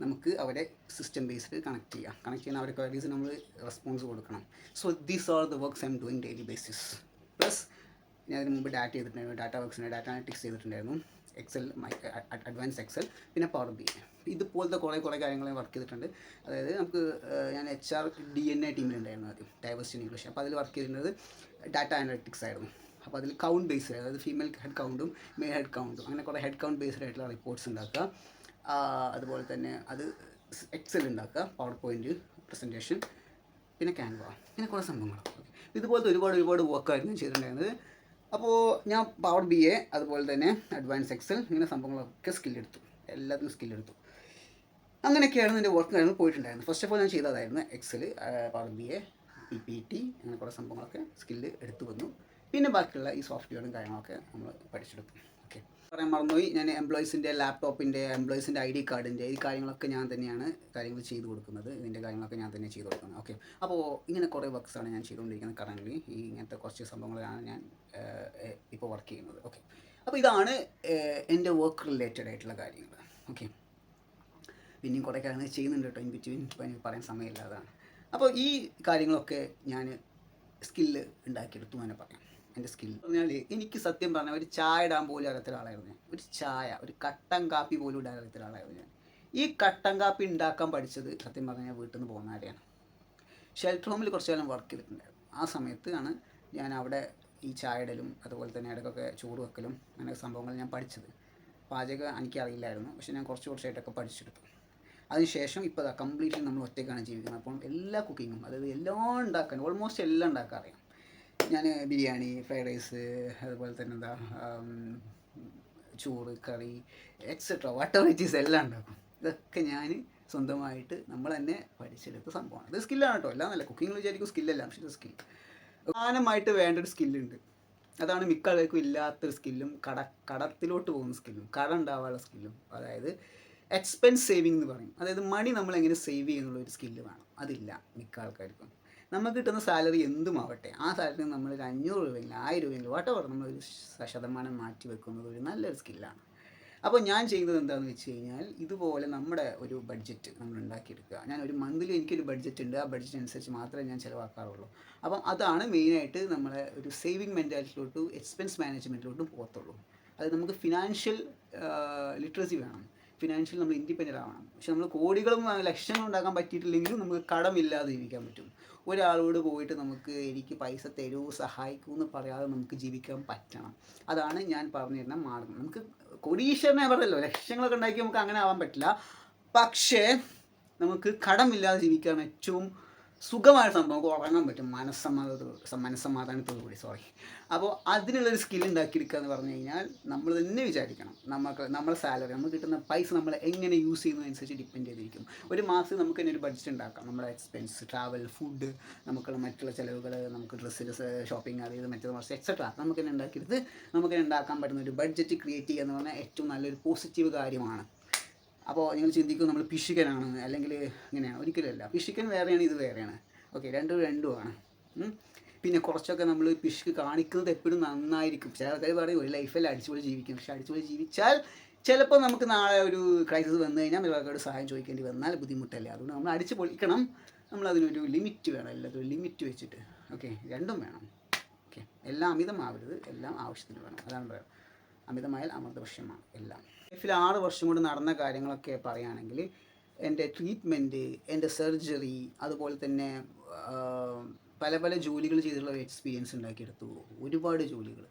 നമുക്ക് അവരെ സിസ്റ്റം ബേസ്ഡ് കണക്ട് ചെയ്യുന്ന അവരുടെ ക്വയറീസ് നമ്മൾ റെസ്പോൺസ് കൊടുക്കണം. So these are the works I am doing daily basis. Plus ഞാൻ അതിന് മുമ്പ് ഡാറ്റ ചെയ്തിട്ടുണ്ടായിരുന്നു, ഡാറ്റ അനലിറ്റിക്സ് ചെയ്തിട്ടുണ്ടായിരുന്നു, അഡ്വാൻസ് എക്സൽ, പിന്നെ പവർ BI. ഇതുപോലത്തെ കുറേ കാര്യങ്ങൾ ഞാൻ വർക്ക് ചെയ്തിട്ടുണ്ട്. അതായത് ഞാൻ HR DNA ടീമിലുണ്ടായിരുന്നു ആദ്യം, ഡൈവേഴ്സിറ്റി ഇൻക്ലൂഷൻ. അപ്പോൾ അതിൽ വർക്ക് ചെയ്തിരുന്നത് ഡാറ്റ അനലിറ്റിക്സ് ആയിരുന്നു. അപ്പോൾ അതിൽ കൗണ്ട് ബേസ്ഡ്, അതായത് ഫീമെയിൽ ഹെഡ് കൗണ്ടും മെയിൽ ഹെഡ് കൗണ്ടും, അങ്ങനെ കുറേ ഹെഡ് കൗണ്ട് ബേസ്ഡ് ആയിട്ടുള്ള റിപ്പോർട്ട്സ് ഉണ്ടാക്കുക. അതുപോലെ തന്നെ അത് എക്സൽ ഉണ്ടാക്കുക, പവർ പോയിൻറ്റ് പ്രസൻറ്റേഷൻ, പിന്നെ ക്യാൻവ, ഇങ്ങനെ കുറേ സംഭവങ്ങൾ. ഇതുപോലത്തെ ഒരുപാട് വർക്കായിരുന്നു ചെയ്തിട്ടുണ്ടായിരുന്നത്. അപ്പോൾ ഞാൻ പവർ BI, അതുപോലെ തന്നെ അഡ്വാൻസ് എക്സൽ, ഇങ്ങനെ സംഭവങ്ങളൊക്കെ എല്ലാത്തിനും സ്കില്ലെടുത്തു. അങ്ങനെയൊക്കെയാണ് എൻ്റെ വർക്ക് കാര്യങ്ങൾ പോയിട്ടുണ്ടായിരുന്നത്. ഫസ്റ്റ് ഓഫ് ഓൾ ഞാൻ ചെയ്തതായിരുന്നു എക്സൽ, പവർ BI, PPT, അങ്ങനെ കുറേ സംഭവങ്ങളൊക്കെ സ്കില്ല് എടുത്തു വന്നു. പിന്നെ ബാക്കിയുള്ള ഈ സോഫ്റ്റ്വെയറും കാര്യങ്ങളൊക്കെ നമ്മൾ പഠിച്ചെടുത്തു. ഓക്കെ, പറയാൻ മറന്നുപോയി, ഞാൻ എംപ്ലോയീസിൻ്റെ ലാപ്ടോപ്പിൻ്റെ, എംപ്ലോയീസിൻ്റെ ID കാർഡിൻ്റെ ഈ കാര്യങ്ങളൊക്കെ ഞാൻ തന്നെയാണ് കാര്യങ്ങൾ ചെയ്തു കൊടുക്കുന്നത്. ഇതിൻ്റെ കാര്യങ്ങളൊക്കെ ഞാൻ തന്നെ ചെയ്തു കൊടുക്കുന്നത്. ഓക്കെ, അപ്പോൾ ഇങ്ങനെ കുറേ വർക്ക്സാണ് ഞാൻ ചെയ്തുകൊണ്ടിരിക്കുന്നത്. കറൻ്റ് ഇങ്ങനത്തെ കുറച്ച് സംഭവങ്ങളാണ് ഞാൻ ഇപ്പോൾ വർക്ക് ചെയ്യുന്നത്. ഓക്കെ, അപ്പോൾ ഇതാണ് എൻ്റെ വർക്ക് റിലേറ്റഡ് ആയിട്ടുള്ള കാര്യങ്ങൾ. ഓക്കെ, പിന്നെയും കുറേ കാര്യങ്ങൾ ചെയ്യുന്നുണ്ട് കേട്ടോ, ഇൻ ബിറ്റ്വീൻ. ഇപ്പോൾ എനിക്ക് പറയാൻ സമയമില്ലാതാണ്. അപ്പോൾ ഈ കാര്യങ്ങളൊക്കെ ഞാൻ സ്കില്ല് ഉണ്ടാക്കിയെടുത്തു എന്ന് പറയാം. എൻ്റെ സ്കില്ല് പറഞ്ഞാൽ, എനിക്ക് സത്യം പറഞ്ഞാൽ ഒരു ചായ ഇടാൻ പോലും അറിയാത്ത ഒരാളായിരുന്നു ഞാൻ. ഒരു കട്ടൻ കാപ്പി പോലും ഇടാൻ അറിയാത്ത ഒരാളായിരുന്നു ഞാൻ. ഈ കട്ടൻ കാപ്പി ഉണ്ടാക്കാൻ പഠിച്ചത് സത്യം പറഞ്ഞാൽ വീട്ടിൽ നിന്ന് പോകുന്ന കാര്യമാണ്. ഷെൽട്ടർ ഹോമിൽ കുറച്ച് കാലം വർക്ക് ചെയ്തിട്ടുണ്ടായിരുന്നു. ആ സമയത്താണ് ഞാൻ അവിടെ ഈ ചായ ഇടലും, അതുപോലെ തന്നെ ഇടയ്ക്കൊക്കെ ചോറ് വെക്കലും, അങ്ങനെ സംഭവങ്ങൾ ഞാൻ പഠിച്ചത്. പാചകം എനിക്കറിയില്ലായിരുന്നു, പക്ഷേ ഞാൻ കുറച്ചായിട്ടൊക്കെ പഠിച്ചെടുത്തു. അതിനുശേഷം ഇപ്പോൾ കംപ്ലീറ്റ്ലി നമ്മൾ ഒറ്റയ്ക്കാണ് ജീവിക്കുന്നത്. അപ്പം എല്ലാ കുക്കിങ്ങും, അതായത് എല്ലാം ഉണ്ടാക്കാൻ, ഓൾമോസ്റ്റ് എല്ലാം ഉണ്ടാക്കാൻ അറിയാം. ഞാൻ ബിരിയാണി, ഫ്രൈഡ് റൈസ്, അതുപോലെ തന്നെ ചോറ് കറി etcetera whatever it is എല്ലാം ഉണ്ടാക്കും. ഇതൊക്കെ ഞാൻ സ്വന്തമായിട്ട് നമ്മൾ തന്നെ പഠിച്ചെടുത്ത സംഭവമാണ്. ഇത് സ്കില്ലാണ് കേട്ടോ, എല്ലാം നല്ല കുക്കിംഗ് വിചാരിക്കും സ്കില്ലല്ല, പക്ഷേ ഇത് സ്കിൽ പ്രധാനമായിട്ട് വേണ്ടൊരു സ്കില്ലുണ്ട്. അതാണ് മിക്ക ആൾക്കാർക്കും ഇല്ലാത്തൊരു സ്കില്ലും, കടത്തിലോട്ട് പോകുന്ന സ്കില്ലും, കടം ഉണ്ടാവാനുള്ള സ്കില്ലും. അതായത് എക്സ്പെൻസ് സേവിങ് എന്ന് പറയും. അതായത് മണി നമ്മൾ എങ്ങനെ സേവ് ചെയ്യുന്നുള്ള ഒരു സ്കില്ല് വേണം. അതില്ല മിക്ക ആൾക്കാർക്കും. നമുക്ക് കിട്ടുന്ന സാലറി എന്തുമാവട്ടെ, ആ സാലറി നമ്മൾ ഒരു 500 രൂപയെങ്കിലും 1000 രൂപയെങ്കിലും വാട്ടവർ നമ്മളൊരു ശതമാനം മാറ്റി വെക്കുന്നത് ഒരു നല്ലൊരു സ്കില്ലാണ്. അപ്പോൾ ഞാൻ ചെയ്യുന്നത് എന്താണെന്ന് വെച്ച് കഴിഞ്ഞാൽ, ഇതുപോലെ നമ്മുടെ ഒരു ബഡ്ജറ്റ് നമ്മൾ ഉണ്ടാക്കിയെടുക്കുക. ഞാൻ ഒരു മന്ത്ലി എനിക്കൊരു ബഡ്ജറ്റ് ഉണ്ട്, ആ ബഡ്ജറ്റ് അനുസരിച്ച് മാത്രമേ ഞാൻ ചിലവാക്കാറുള്ളൂ. അപ്പം അതാണ് മെയിനായിട്ട് നമ്മളെ ഒരു സേവിങ് മെൻറ്റാലിറ്റിയിലോട്ടും എക്സ്പെൻസ് മാനേജ്മെൻറ്റിലോട്ടും പോകത്തുള്ളൂ. അത് നമുക്ക് ഫിനാൻഷ്യൽ ലിറ്ററസി വേണം, ഫിനാൻഷ്യൽ നമ്മൾ ഇൻഡിപെൻഡൻ്റ് ആവണം. പക്ഷെ നമ്മൾ കോടികളും ലക്ഷങ്ങളും ഉണ്ടാക്കാൻ പറ്റിയിട്ടില്ലെങ്കിലും നമുക്ക് കടമില്ലാതെ ജീവിക്കാൻ പറ്റും. ഒരാളോട് പോയിട്ട് നമുക്ക് എനിക്ക് പൈസ തരൂ സഹായിക്കൂ എന്ന് പറയാതെ നമുക്ക് ജീവിക്കാൻ പറ്റണം. അതാണ് ഞാൻ പറഞ്ഞു തരുന്ന മാർഗം. നമുക്ക് കോടീശ്വരനെ പറഞ്ഞല്ലോ, ലക്ഷങ്ങളൊക്കെ ഉണ്ടാക്കി നമുക്ക് അങ്ങനെ ആവാൻ പറ്റില്ല. പക്ഷേ നമുക്ക് കടമില്ലാതെ ജീവിക്കാൻ ഏറ്റവും സുഖമായ സംഭവം, നമുക്ക് ഉറങ്ങാൻ പറ്റും മനസ്സമാധാനത്തോടു കൂടി. അപ്പോൾ അതിനുള്ളൊരു സ്കിൽ ഉണ്ടാക്കിയെടുക്കുക എന്ന് പറഞ്ഞു കഴിഞ്ഞാൽ നമ്മൾ തന്നെ വിചാരിക്കണം. നമ്മളെ സാലറി, നമുക്ക് കിട്ടുന്ന പൈസ നമ്മൾ എങ്ങനെ യൂസ് ചെയ്യുന്നതനുസരിച്ച് ഡിപ്പെൻഡ് ചെയ്തിരിക്കും. ഒരു മാസം നമുക്ക് തന്നെ ഒരു ബഡ്ജറ്റ് ഉണ്ടാക്കാം. നമ്മുടെ എക്സ്പെൻസ്, ട്രാവൽ, ഫുഡ്, നമുക്ക് മറ്റുള്ള ചിലവുകൾ, നമുക്ക് ഡ്രസ്സിൽ ഷോപ്പിംഗ്, അത് മറ്റേത് മറിച്ച് എക്സെട്ര നമുക്ക് തന്നെ ഉണ്ടാക്കിയെടുത്ത് നമുക്ക് തന്നെ ഉണ്ടാക്കാൻ പറ്റുന്ന ഒരു ബഡ്ജറ്റ് ക്രിയേറ്റ് ചെയ്യുക എന്ന് പറഞ്ഞാൽ ഏറ്റവും നല്ലൊരു പോസിറ്റീവ് കാര്യമാണ്. അപ്പോൾ നിങ്ങൾ ചിന്തിക്കും നമ്മൾ പിശുക്കനാണ് അല്ലെങ്കിൽ ഇങ്ങനെയാണ്. ഒരിക്കലുമല്ല. പിശുക്കൻ വേറെയാണ്, ഇത് വേറെയാണ്. ഓക്കെ, രണ്ടുമാണ്. പിന്നെ കുറച്ചൊക്കെ നമ്മൾ പിശുക്ക് കാണിക്കുന്നത് എപ്പോഴും നന്നായിരിക്കും. ചില ആൾക്കാർ പറയും ഒരു ലൈഫിൽ അടിച്ചുപൊളി ജീവിക്കും. പക്ഷേ അടിച്ചുപൊളി ജീവിച്ചാൽ ചിലപ്പോൾ നമുക്ക് നാളെ ഒരു ക്രൈസിസ് വന്നു കഴിഞ്ഞാൽ ഒരാൾക്കാരോട് സഹായം ചോദിക്കേണ്ടി വന്നാൽ ബുദ്ധിമുട്ടല്ലേ. അതുകൊണ്ട് നമ്മൾ അടിച്ച് പൊളിക്കണം. നമ്മളതിനൊരു ലിമിറ്റ് വേണം, എല്ലാത്തിനും ലിമിറ്റ് വെച്ചിട്ട്. ഓക്കെ, രണ്ടും വേണം. ഓക്കെ, എല്ലാം അമിതമാവരുത്, എല്ലാം ആവശ്യത്തിന് വേണം. അതാണ് പറയുക, അമിതമായാൽ അമൃതവർഷമാണ് എല്ലാം. ലൈഫിൽ 6 വർഷം കൊണ്ട് നടന്ന കാര്യങ്ങളൊക്കെ പറയുകയാണെങ്കിൽ, എൻ്റെ ട്രീറ്റ്മെൻറ്റ്, എൻ്റെ സർജറി, അതുപോലെ തന്നെ പല പല ജോലികൾ ചെയ്തിട്ടുള്ള എക്സ്പീരിയൻസ് ഉണ്ടാക്കിയെടുത്തു. ഒരുപാട് ജോലികൾ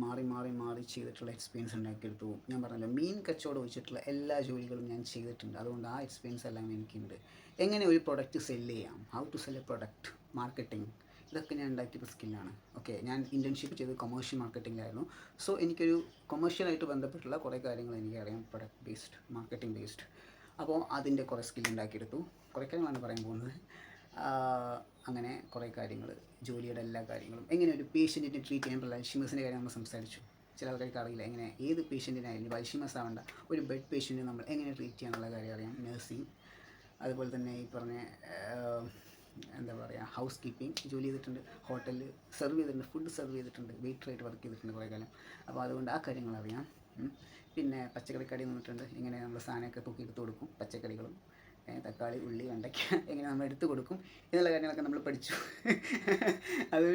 മാറി ചെയ്തിട്ടുള്ള എക്സ്പീരിയൻസ് ഉണ്ടാക്കിയെടുത്തു. ഞാൻ പറഞ്ഞല്ലോ, മീൻ കച്ചവടം വെച്ചിട്ടുള്ള എല്ലാ ജോലികളും ഞാൻ ചെയ്തിട്ടുണ്ട്. അതുകൊണ്ട് ആ എക്സ്പീരിയൻസ് എല്ലാം എനിക്കുണ്ട്. എങ്ങനെ ഒരു പ്രൊഡക്റ്റ് സെല്ല് ചെയ്യാം, how to sell a product, marketing, ഇതൊക്കെ ഞാൻ ഉണ്ടാക്കിയ സ്കില്ലാണ്. ഓക്കെ, ഞാൻ ഇൻറ്റേൺഷിപ്പ് ചെയ്തത് കൊമേഴ്ഷ്യൽ മാർക്കറ്റിംഗിലായിരുന്നു. സോ എനിക്കൊരു കൊമേഴ്ഷ്യലായിട്ട് ബന്ധപ്പെട്ടുള്ള കുറേ കാര്യങ്ങൾ എനിക്കറിയാം, പ്രൊഡക്റ്റ് ബേസ്ഡ്, മാർക്കറ്റിംഗ് ബേസ്ഡ്. അപ്പോൾ അതിൻ്റെ കുറേ സ്കിൽ ഉണ്ടാക്കിയെടുത്തു. കുറേ കാര്യങ്ങളാണ് പറയാൻ പോകുന്നത്. അങ്ങനെ കുറേ കാര്യങ്ങൾ, ജോലിയുടെ എല്ലാ കാര്യങ്ങളും, എങ്ങനെ ഒരു പേഷ്യൻറ്റിനെ ട്രീറ്റ് ചെയ്യാനുള്ള അൽഷിമേഴ്സിൻ്റെ കാര്യം നമ്മൾ സംസാരിച്ചു. ചില ആൾക്കാർക്ക് അറിയില്ല എങ്ങനെ ഏത് പേഷ്യൻറ്റിനായാലും അൽഷിമേഴ്സ് ആവേണ്ട ഒരു ബെഡ് പേഷ്യൻറ്റിനെ നമ്മൾ എങ്ങനെ ട്രീറ്റ് ചെയ്യാനുള്ള കാര്യം അറിയാം. നഴ്സിംഗ്, അതുപോലെ തന്നെ ഈ പറഞ്ഞ എന്താ പറയുക, ഹൗസ് കീപ്പിംഗ് ജോലി ചെയ്തിട്ടുണ്ട്, ഹോട്ടലിൽ സെർവ് ചെയ്തിട്ടുണ്ട്, ഫുഡ് സെർവ് ചെയ്തിട്ടുണ്ട്, വെയിറ്ററായിട്ട് വർക്ക് ചെയ്തിട്ടുണ്ട് കുറേ കാലം. അപ്പോൾ അതുകൊണ്ട് ആ കാര്യങ്ങൾ അറിയാം. പിന്നെ പച്ചക്കറിക്കടി നിന്നിട്ടുണ്ട്, എങ്ങനെ നമ്മൾ സാധനമൊക്കെ തൂക്കിയെടുത്ത് കൊടുക്കും, പച്ചക്കറികളും തക്കാളി, ഉള്ളി, വെണ്ടയ്ക്ക എങ്ങനെ നമ്മൾ എടുത്ത് കൊടുക്കും എന്നുള്ള കാര്യങ്ങളൊക്കെ നമ്മൾ പഠിച്ചു. അത്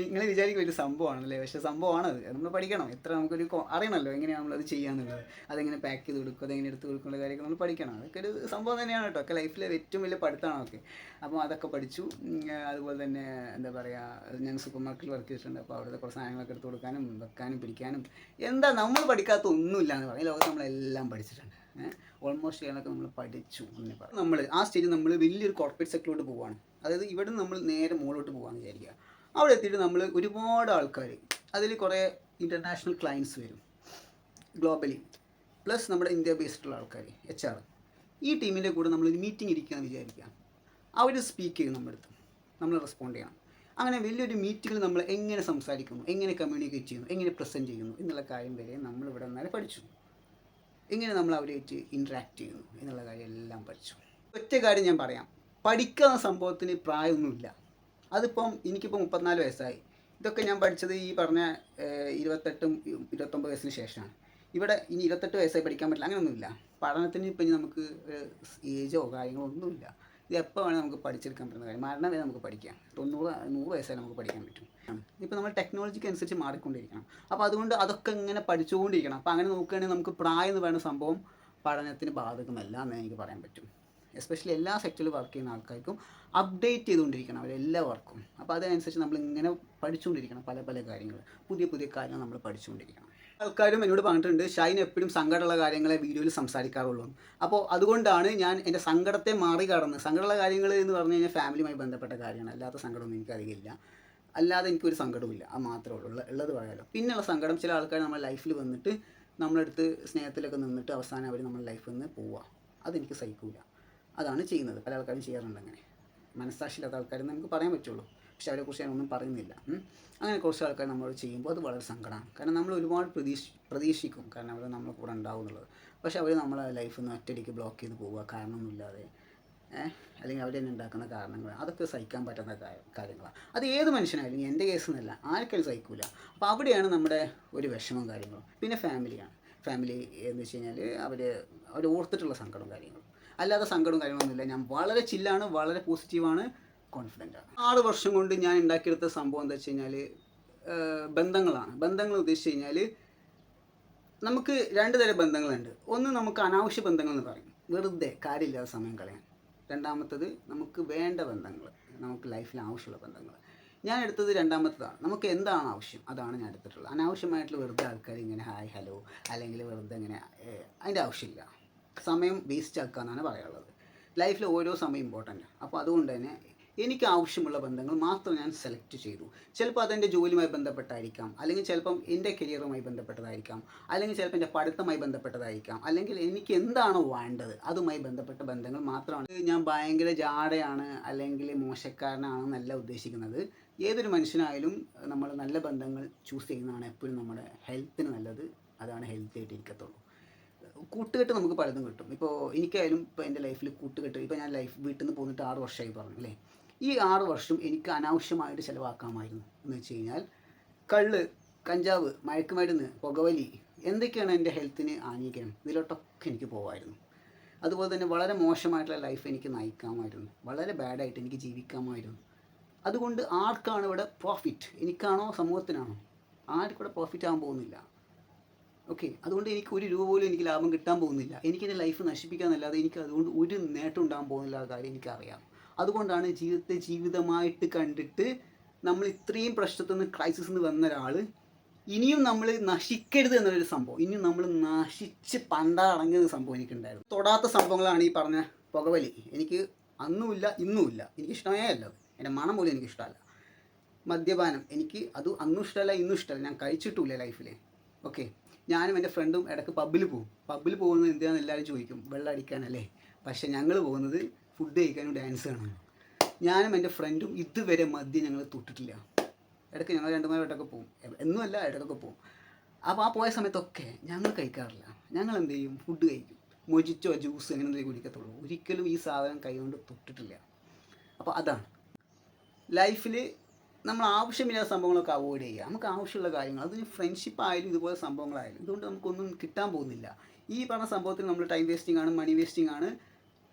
നിങ്ങൾ വിചാരിക്കും ഒരു സംഭവമാണല്ലേ, പക്ഷേ സംഭവമാണത്. നമ്മൾ പഠിക്കണം. എത്ര നമുക്കൊരു അറിയണമല്ലോ എങ്ങനെയാണ് നമ്മളത് ചെയ്യാന്നുള്ളത്, അതെങ്ങനെ പാക്ക് ചെയ്ത് കൊടുക്കും, അതെങ്ങനെ എടുത്ത് കൊടുക്കുന്ന കാര്യങ്ങൾ നമ്മൾ പഠിക്കണം. അതൊക്കെ ഒരു സംഭവം തന്നെയാണ് കേട്ടോ. ഒക്കെ ലൈഫിലെ ഏറ്റവും വലിയ പഠിത്തമാണ്. ഒക്കെ അപ്പോൾ അതൊക്കെ പഠിച്ചു. അതുപോലെ തന്നെ എന്താ പറയുക, ഞാൻ സൂപ്പർ മാർക്കറ്റിൽ വർക്ക് ചെയ്തിട്ടുണ്ട്. അപ്പോൾ അവിടുത്തെ കുറച്ച് സാധനങ്ങളൊക്കെ എടുത്ത് കൊടുക്കാനും വെക്കാനും പിടിക്കാനും, എന്താ നമ്മൾ പഠിക്കാത്ത ഒന്നുമില്ല എന്ന് പറയും. ലോകത്ത് നമ്മളെല്ലാം പഠിച്ചിട്ടുണ്ട്. ഓൾമോസ്റ്റ് ചെയ്യാനൊക്കെ നമ്മൾ പഠിച്ചു എന്ന് പറയും. നമ്മൾ ആ സ്റ്റേജിൽ നമ്മൾ വലിയൊരു കോർപ്പറേറ്റ് സെക്ടറിലോട്ട് പോവുകയാണ്. അതായത് ഇവിടെ നിന്ന് നമ്മൾ നേരെ മുകളിലോട്ട് പോകാമെന്ന് വിചാരിക്കുക. അവിടെ എത്തിയിട്ട് നമ്മൾ ഒരുപാട് ആൾക്കാർ, അതിൽ കുറേ ഇൻ്റർനാഷണൽ ക്ലയൻറ്റ്സ് വരും ഗ്ലോബലി, പ്ലസ് നമ്മുടെ ഇന്ത്യ ബേസ്ഡുള്ള ആൾക്കാർ, HR. ഈ ടീമിൻ്റെ കൂടെ നമ്മളൊരു മീറ്റിംഗ് ഇരിക്കുകയെന്ന് വിചാരിക്കുക. അവർ സ്പീക്ക് ചെയ്യും നമ്മുടെ അടുത്ത്, നമ്മൾ റെസ്പോണ്ട് ചെയ്യണം. അങ്ങനെ വലിയൊരു മീറ്റിങ്ങിൽ നമ്മൾ എങ്ങനെ സംസാരിക്കുന്നു, എങ്ങനെ കമ്മ്യൂണിക്കേറ്റ് ചെയ്യുന്നു, എങ്ങനെ പ്രസൻറ്റ് ചെയ്യുന്നു എന്നുള്ള കാര്യം വരെ നമ്മളിവിടെ നിന്നാലും പഠിച്ചു. എങ്ങനെ നമ്മൾ അവരായിട്ട് ഇൻട്രാക്ട് ചെയ്യുന്നു എന്നുള്ള കാര്യം എല്ലാം പഠിച്ചു. ഒറ്റ കാര്യം ഞാൻ പറയാം, പഠിക്കുന്ന സംഭവത്തിന് പ്രായമൊന്നുമില്ല. അതിപ്പം എനിക്കിപ്പോൾ 34 വയസ്സായി. ഇതൊക്കെ ഞാൻ പഠിച്ചത് ഈ പറഞ്ഞ 28-29 വയസ്സിന് ശേഷമാണ്. ഇവിടെ ഇനി 28 വയസ്സായി പഠിക്കാൻ പറ്റില്ല, അങ്ങനെയൊന്നുമില്ല. പഠനത്തിന് ഇപ്പം ഇനി നമുക്ക് ഏജോ കാര്യങ്ങളോ ഒന്നുമില്ല. ഇത് എപ്പോൾ വേണമെങ്കിൽ നമുക്ക് പഠിച്ചെടുക്കാൻ പറ്റുന്ന കാര്യം. മരണം വരെ നമുക്ക് പഠിക്കാം. 100 വയസ്സായി നമുക്ക് പഠിക്കാൻ പറ്റും. ഇപ്പോൾ നമ്മൾ ടെക്നോളജിക്ക് അനുസരിച്ച് മാറിക്കൊണ്ടിരിക്കണം. അപ്പോൾ അതുകൊണ്ട് അതൊക്കെ ഇങ്ങനെ പഠിച്ചുകൊണ്ടിരിക്കണം. അപ്പോൾ അങ്ങനെ നോക്കുകയാണെങ്കിൽ നമുക്ക് പ്രായം എന്ന് പറയുന്ന സംഭവം പഠനത്തിന് ബാധകമല്ല എന്ന് എനിക്ക് പറയാൻ പറ്റും. എസ്പെഷ്യലി എല്ലാ സെക്ടറിൽ വർക്ക് ചെയ്യുന്ന ആൾക്കാർക്കും അപ്ഡേറ്റ് ചെയ്തുകൊണ്ടിരിക്കണം അവരെല്ലാവർക്കും. അപ്പോൾ അതനുസരിച്ച് നമ്മളിങ്ങനെ പഠിച്ചുകൊണ്ടിരിക്കണം. പല പല കാര്യങ്ങൾ, പുതിയ കാര്യങ്ങൾ നമ്മൾ പഠിച്ചുകൊണ്ടിരിക്കണം. ആൾക്കാരും എന്നോട് പറഞ്ഞിട്ടുണ്ട്, ഷൈൻ എപ്പോഴും സങ്കടമുള്ള കാര്യങ്ങളെ വീഡിയോയിൽ സംസാരിക്കാറുള്ളൂ. അപ്പോൾ അതുകൊണ്ടാണ് ഞാൻ എൻ്റെ സങ്കടത്തെ മറികടന്ന്, സങ്കടമുള്ള കാര്യങ്ങൾ എന്ന് പറഞ്ഞു കഴിഞ്ഞാൽ ഫാമിലിയുമായി ബന്ധപ്പെട്ട കാര്യമാണ്, അല്ലാത്ത സങ്കടമൊന്നും എനിക്കറിയില്ല. അല്ലാതെ എനിക്കൊരു സങ്കടമില്ല. അത് മാത്രമേ ഉള്ളൂ. ഉള്ളത് പറയാമല്ലോ. പിന്നെയുള്ള സങ്കടം, ചില ആൾക്കാർ നമ്മുടെ ലൈഫിൽ വന്നിട്ട് നമ്മളടുത്ത് സ്നേഹത്തിലൊക്കെ നിന്നിട്ട് അവസാനം അവർ നമ്മുടെ ലൈഫിൽ നിന്ന് പോവുക. അതെനിക്ക് സഹിക്കില്ല. അതാണ് ചെയ്യുന്നത്. പല ആൾക്കാരും ചെയ്യാറുണ്ട് അങ്ങനെ. മനസ്സാക്ഷിയില്ലാത്ത ആൾക്കാരെന്ന് നമുക്ക് പറയാൻ പറ്റുള്ളൂ. പക്ഷെ അവരെക്കുറിച്ച് ഞാനൊന്നും പറയുന്നില്ല. അങ്ങനെ കുറച്ച് ആൾക്കാർ നമ്മളോട് ചെയ്യുമ്പോൾ അത് വളരെ സങ്കടമാണ്. കാരണം നമ്മൾ ഒരുപാട് പ്രതീക്ഷിക്കും, കാരണം അവർ നമ്മളെ കൂടെ ഉണ്ടാവും എന്നുള്ളത്. പക്ഷെ അവർ നമ്മളെ ലൈഫിൽ നിന്ന് ഒറ്റയടിക്ക് ബ്ലോക്ക് ചെയ്ത് പോവുക, കാരണമൊന്നുമില്ലാതെ. അല്ലെങ്കിൽ അവർ തന്നെ ഉണ്ടാക്കുന്ന കാരണങ്ങൾ, അതൊക്കെ സഹിക്കാൻ പറ്റുന്ന കാര്യങ്ങളാണ്. അത് ഏത് മനുഷ്യനായാലും, എൻ്റെ കേസ് എന്നല്ല, ആർക്കാരും സഹിക്കില്ല. അപ്പോൾ അവിടെയാണ് നമ്മുടെ ഒരു വിഷമം കാര്യങ്ങളും. പിന്നെ ഫാമിലിയാണ്. ഫാമിലി എന്ന് വെച്ച് കഴിഞ്ഞാൽ അവർ ഓർത്തിട്ടുള്ള സങ്കടവും കാര്യങ്ങളും. അല്ലാതെ സങ്കടവും കാര്യങ്ങളൊന്നുമില്ല. ഞാൻ വളരെ ചില്ലാണ്, വളരെ പോസിറ്റീവാണ്, കോൺഫിഡൻ്റാണ്. 6 വർഷം കൊണ്ട് ഞാൻ ഉണ്ടാക്കിയെടുത്ത സംഭവം എന്താ വെച്ച് കഴിഞ്ഞാൽ ബന്ധങ്ങളാണ്. ബന്ധങ്ങൾ ഉദ്ദേശിച്ച് കഴിഞ്ഞാൽ നമുക്ക് 2 തരം ബന്ധങ്ങളുണ്ട്. ഒന്ന് നമുക്ക് അനാവശ്യ ബന്ധങ്ങൾ എന്ന് പറയും, വെറുതെ കാര്യമില്ലാതെ സമയം കളയാൻ. രണ്ടാമത്തത് നമുക്ക് വേണ്ട ബന്ധങ്ങൾ, നമുക്ക് ലൈഫിൽ ആവശ്യമുള്ള ബന്ധങ്ങൾ. ഞാൻ എടുത്തത് രണ്ടാമത്തതാണ്. നമുക്ക് എന്താണ് ആവശ്യം അതാണ് ഞാൻ എടുത്തിട്ടുള്ളത്. അനാവശ്യമായിട്ടുള്ള വെറുതെ ആൾക്കാർ ഇങ്ങനെ ഹായ് ഹലോ അല്ലെങ്കിൽ വെറുതെ ഇങ്ങനെ അതിൻ്റെ ആവശ്യമില്ല. സമയം വേസ്റ്റ് ആക്കുക എന്നാണ് പറയാനുള്ളത്. ലൈഫിൽ ഓരോ സമയം ഇമ്പോർട്ടൻ്റ്. അപ്പോൾ അതുകൊണ്ട് തന്നെ എനിക്ക് ആവശ്യമുള്ള ബന്ധങ്ങൾ മാത്രം ഞാൻ സെലക്ട് ചെയ്തു. ചിലപ്പോൾ അതെൻ്റെ ജോലിയുമായി ബന്ധപ്പെട്ടായിരിക്കാം, അല്ലെങ്കിൽ ചിലപ്പം എൻ്റെ കരിയറുമായി ബന്ധപ്പെട്ടതായിരിക്കാം, അല്ലെങ്കിൽ ചിലപ്പോൾ എൻ്റെ പഠിത്തമായി ബന്ധപ്പെട്ടതായിരിക്കാം, അല്ലെങ്കിൽ എനിക്ക് എന്താണോ വേണ്ടത് അതുമായി ബന്ധപ്പെട്ട ബന്ധങ്ങൾ മാത്രമാണ്. ഞാൻ ഭയങ്കര ജാടയാണ് അല്ലെങ്കിൽ മോശക്കാരനാണെന്നല്ല ഉദ്ദേശിക്കുന്നത്. ഏതൊരു മനുഷ്യനായാലും നമ്മൾ നല്ല ബന്ധങ്ങൾ ചൂസ് ചെയ്യുന്നതാണ് എപ്പോഴും നമ്മുടെ ഹെൽത്തിന് നല്ലത്. അതാണ് ഹെൽത്തി ആയിട്ട് ഇരിക്കത്തുള്ളൂ. കൂട്ടുകെട്ട് നമുക്ക് പലതും കിട്ടും. ഇപ്പോൾ എനിക്കായാലും ഇപ്പോൾ എൻ്റെ ലൈഫിൽ കൂട്ടുകെട്ട്, ഇപ്പോൾ ഞാൻ വീട്ടിൽ നിന്ന് പോന്നിട്ട് 6 വർഷമായി പറഞ്ഞു അല്ലേ. ഈ 6 വർഷം എനിക്ക് അനാവശ്യമായിട്ട് ചിലവാക്കാമായിരുന്നു. എന്ന് വെച്ച് കഴിഞ്ഞാൽ കള്ള്, കഞ്ചാവ്, മയക്കുമരുന്ന്, പുകവലി, എന്തൊക്കെയാണ് എൻ്റെ ഹെൽത്തിന് ഹാനികരം, ഇതിലോട്ടൊക്കെ എനിക്ക് പോകാമായിരുന്നു. അതുപോലെ തന്നെ വളരെ മോശമായിട്ടുള്ള ലൈഫ് എനിക്ക് നയിക്കാമായിരുന്നു. വളരെ ബാഡായിട്ട് എനിക്ക് ജീവിക്കാമായിരുന്നു. അതുകൊണ്ട് ആർക്കാണ് ഇവിടെ പ്രോഫിറ്റ്? എനിക്കാണോ സമൂഹത്തിനാണോ? ആർക്കും ഇവിടെ പ്രോഫിറ്റ് ആകാൻ പോകുന്നില്ല. ഓക്കെ, അതുകൊണ്ട് എനിക്ക് 1 രൂപ പോലും എനിക്ക് ലാഭം കിട്ടാൻ പോകുന്നില്ല. എനിക്കെൻ്റെ ലൈഫ് നശിപ്പിക്കാമെന്നല്ലാതെ എനിക്ക് അതുകൊണ്ട് ഒരു നേട്ടം ഉണ്ടാകാൻ പോകുന്നില്ല. ആ കാര്യം എനിക്കറിയാം. അതുകൊണ്ടാണ് ജീവിതത്തെ ജീവിതമായിട്ട് കണ്ടിട്ട് നമ്മൾ ഇത്രയും പ്രശ്നത്തിൽ നിന്ന്, ക്രൈസിസിൽ നിന്ന് വന്ന ഒരാൾ ഇനിയും നമ്മൾ നശിക്കരുത് എന്നൊരു സംഭവം, ഇനിയും നമ്മൾ നശിച്ച് പണ്ടടങ്ങിയ സംഭവം എനിക്കുണ്ടായിരുന്നു. തൊടാത്ത സംഭവങ്ങളാണ് ഈ പറഞ്ഞ പുകവലി. എനിക്ക് അന്നുമില്ല ഇന്നുമില്ല, എനിക്കിഷ്ടമേ അല്ല. എൻ്റെ മണം പോലും എനിക്കിഷ്ടമല്ല. മദ്യപാനം എനിക്ക് അന്നും ഇഷ്ടമല്ല ഇന്നും ഇഷ്ടമല്ല. ഞാൻ കഴിച്ചിട്ടില്ല ലൈഫിൽ. ഓക്കെ, ഞാനും എൻ്റെ ഫ്രണ്ടും ഇടയ്ക്ക് പബ്ബിൽ പോകും. പബ്ബിൽ പോകുന്നത് എന്തിനാണെന്ന് എല്ലാവരും ചോദിക്കും. വെള്ളം അടിക്കാനല്ലേ. പക്ഷേ ഞങ്ങൾ പോകുന്നത് ഫുഡ് കഴിക്കാനും ഡാൻസ് കാണാനും. ഞാനും എൻ്റെ ഫ്രണ്ടും ഇതുവരെ മദ്യം ഞങ്ങൾ തൊട്ടിട്ടില്ല. ഇടയ്ക്ക് ഞങ്ങൾ 2-3 വട്ടമൊക്കെ പോകും. എന്നുമല്ല, ഇടയ്ക്കൊക്കെ പോകും. അപ്പോൾ ആ പോയ സമയത്തൊക്കെ ഞങ്ങൾ കഴിക്കാറില്ല. ഞങ്ങൾ എന്ത് ചെയ്യും? ഫുഡ് കഴിക്കും. മൊജിറ്റോ, ജ്യൂസ് അങ്ങനെ എന്തെങ്കിലും കുടിക്കത്തുള്ളൂ. ഒരിക്കലും ഈ സാധനം കൈകൊണ്ട് തൊട്ടിട്ടില്ല. അപ്പോൾ അതാണ് ലൈഫിൽ നമ്മൾ ആവശ്യമില്ലാത്ത സംഭവങ്ങളൊക്കെ അവോയ്ഡ് ചെയ്യുക. നമുക്ക് ആവശ്യമുള്ള കാര്യങ്ങൾ, അതിന് ഫ്രണ്ട്ഷിപ്പ് ആയാലും ഇതുപോലെ സംഭവങ്ങളായാലും, ഇതുകൊണ്ട് നമുക്കൊന്നും കിട്ടാൻ പോകുന്നില്ല. ഈ പറഞ്ഞ സംഭവത്തിൽ നമ്മൾ ടൈം വേസ്റ്റിംഗ് ആണ്, മണി വേസ്റ്റിംഗ് ആണ്,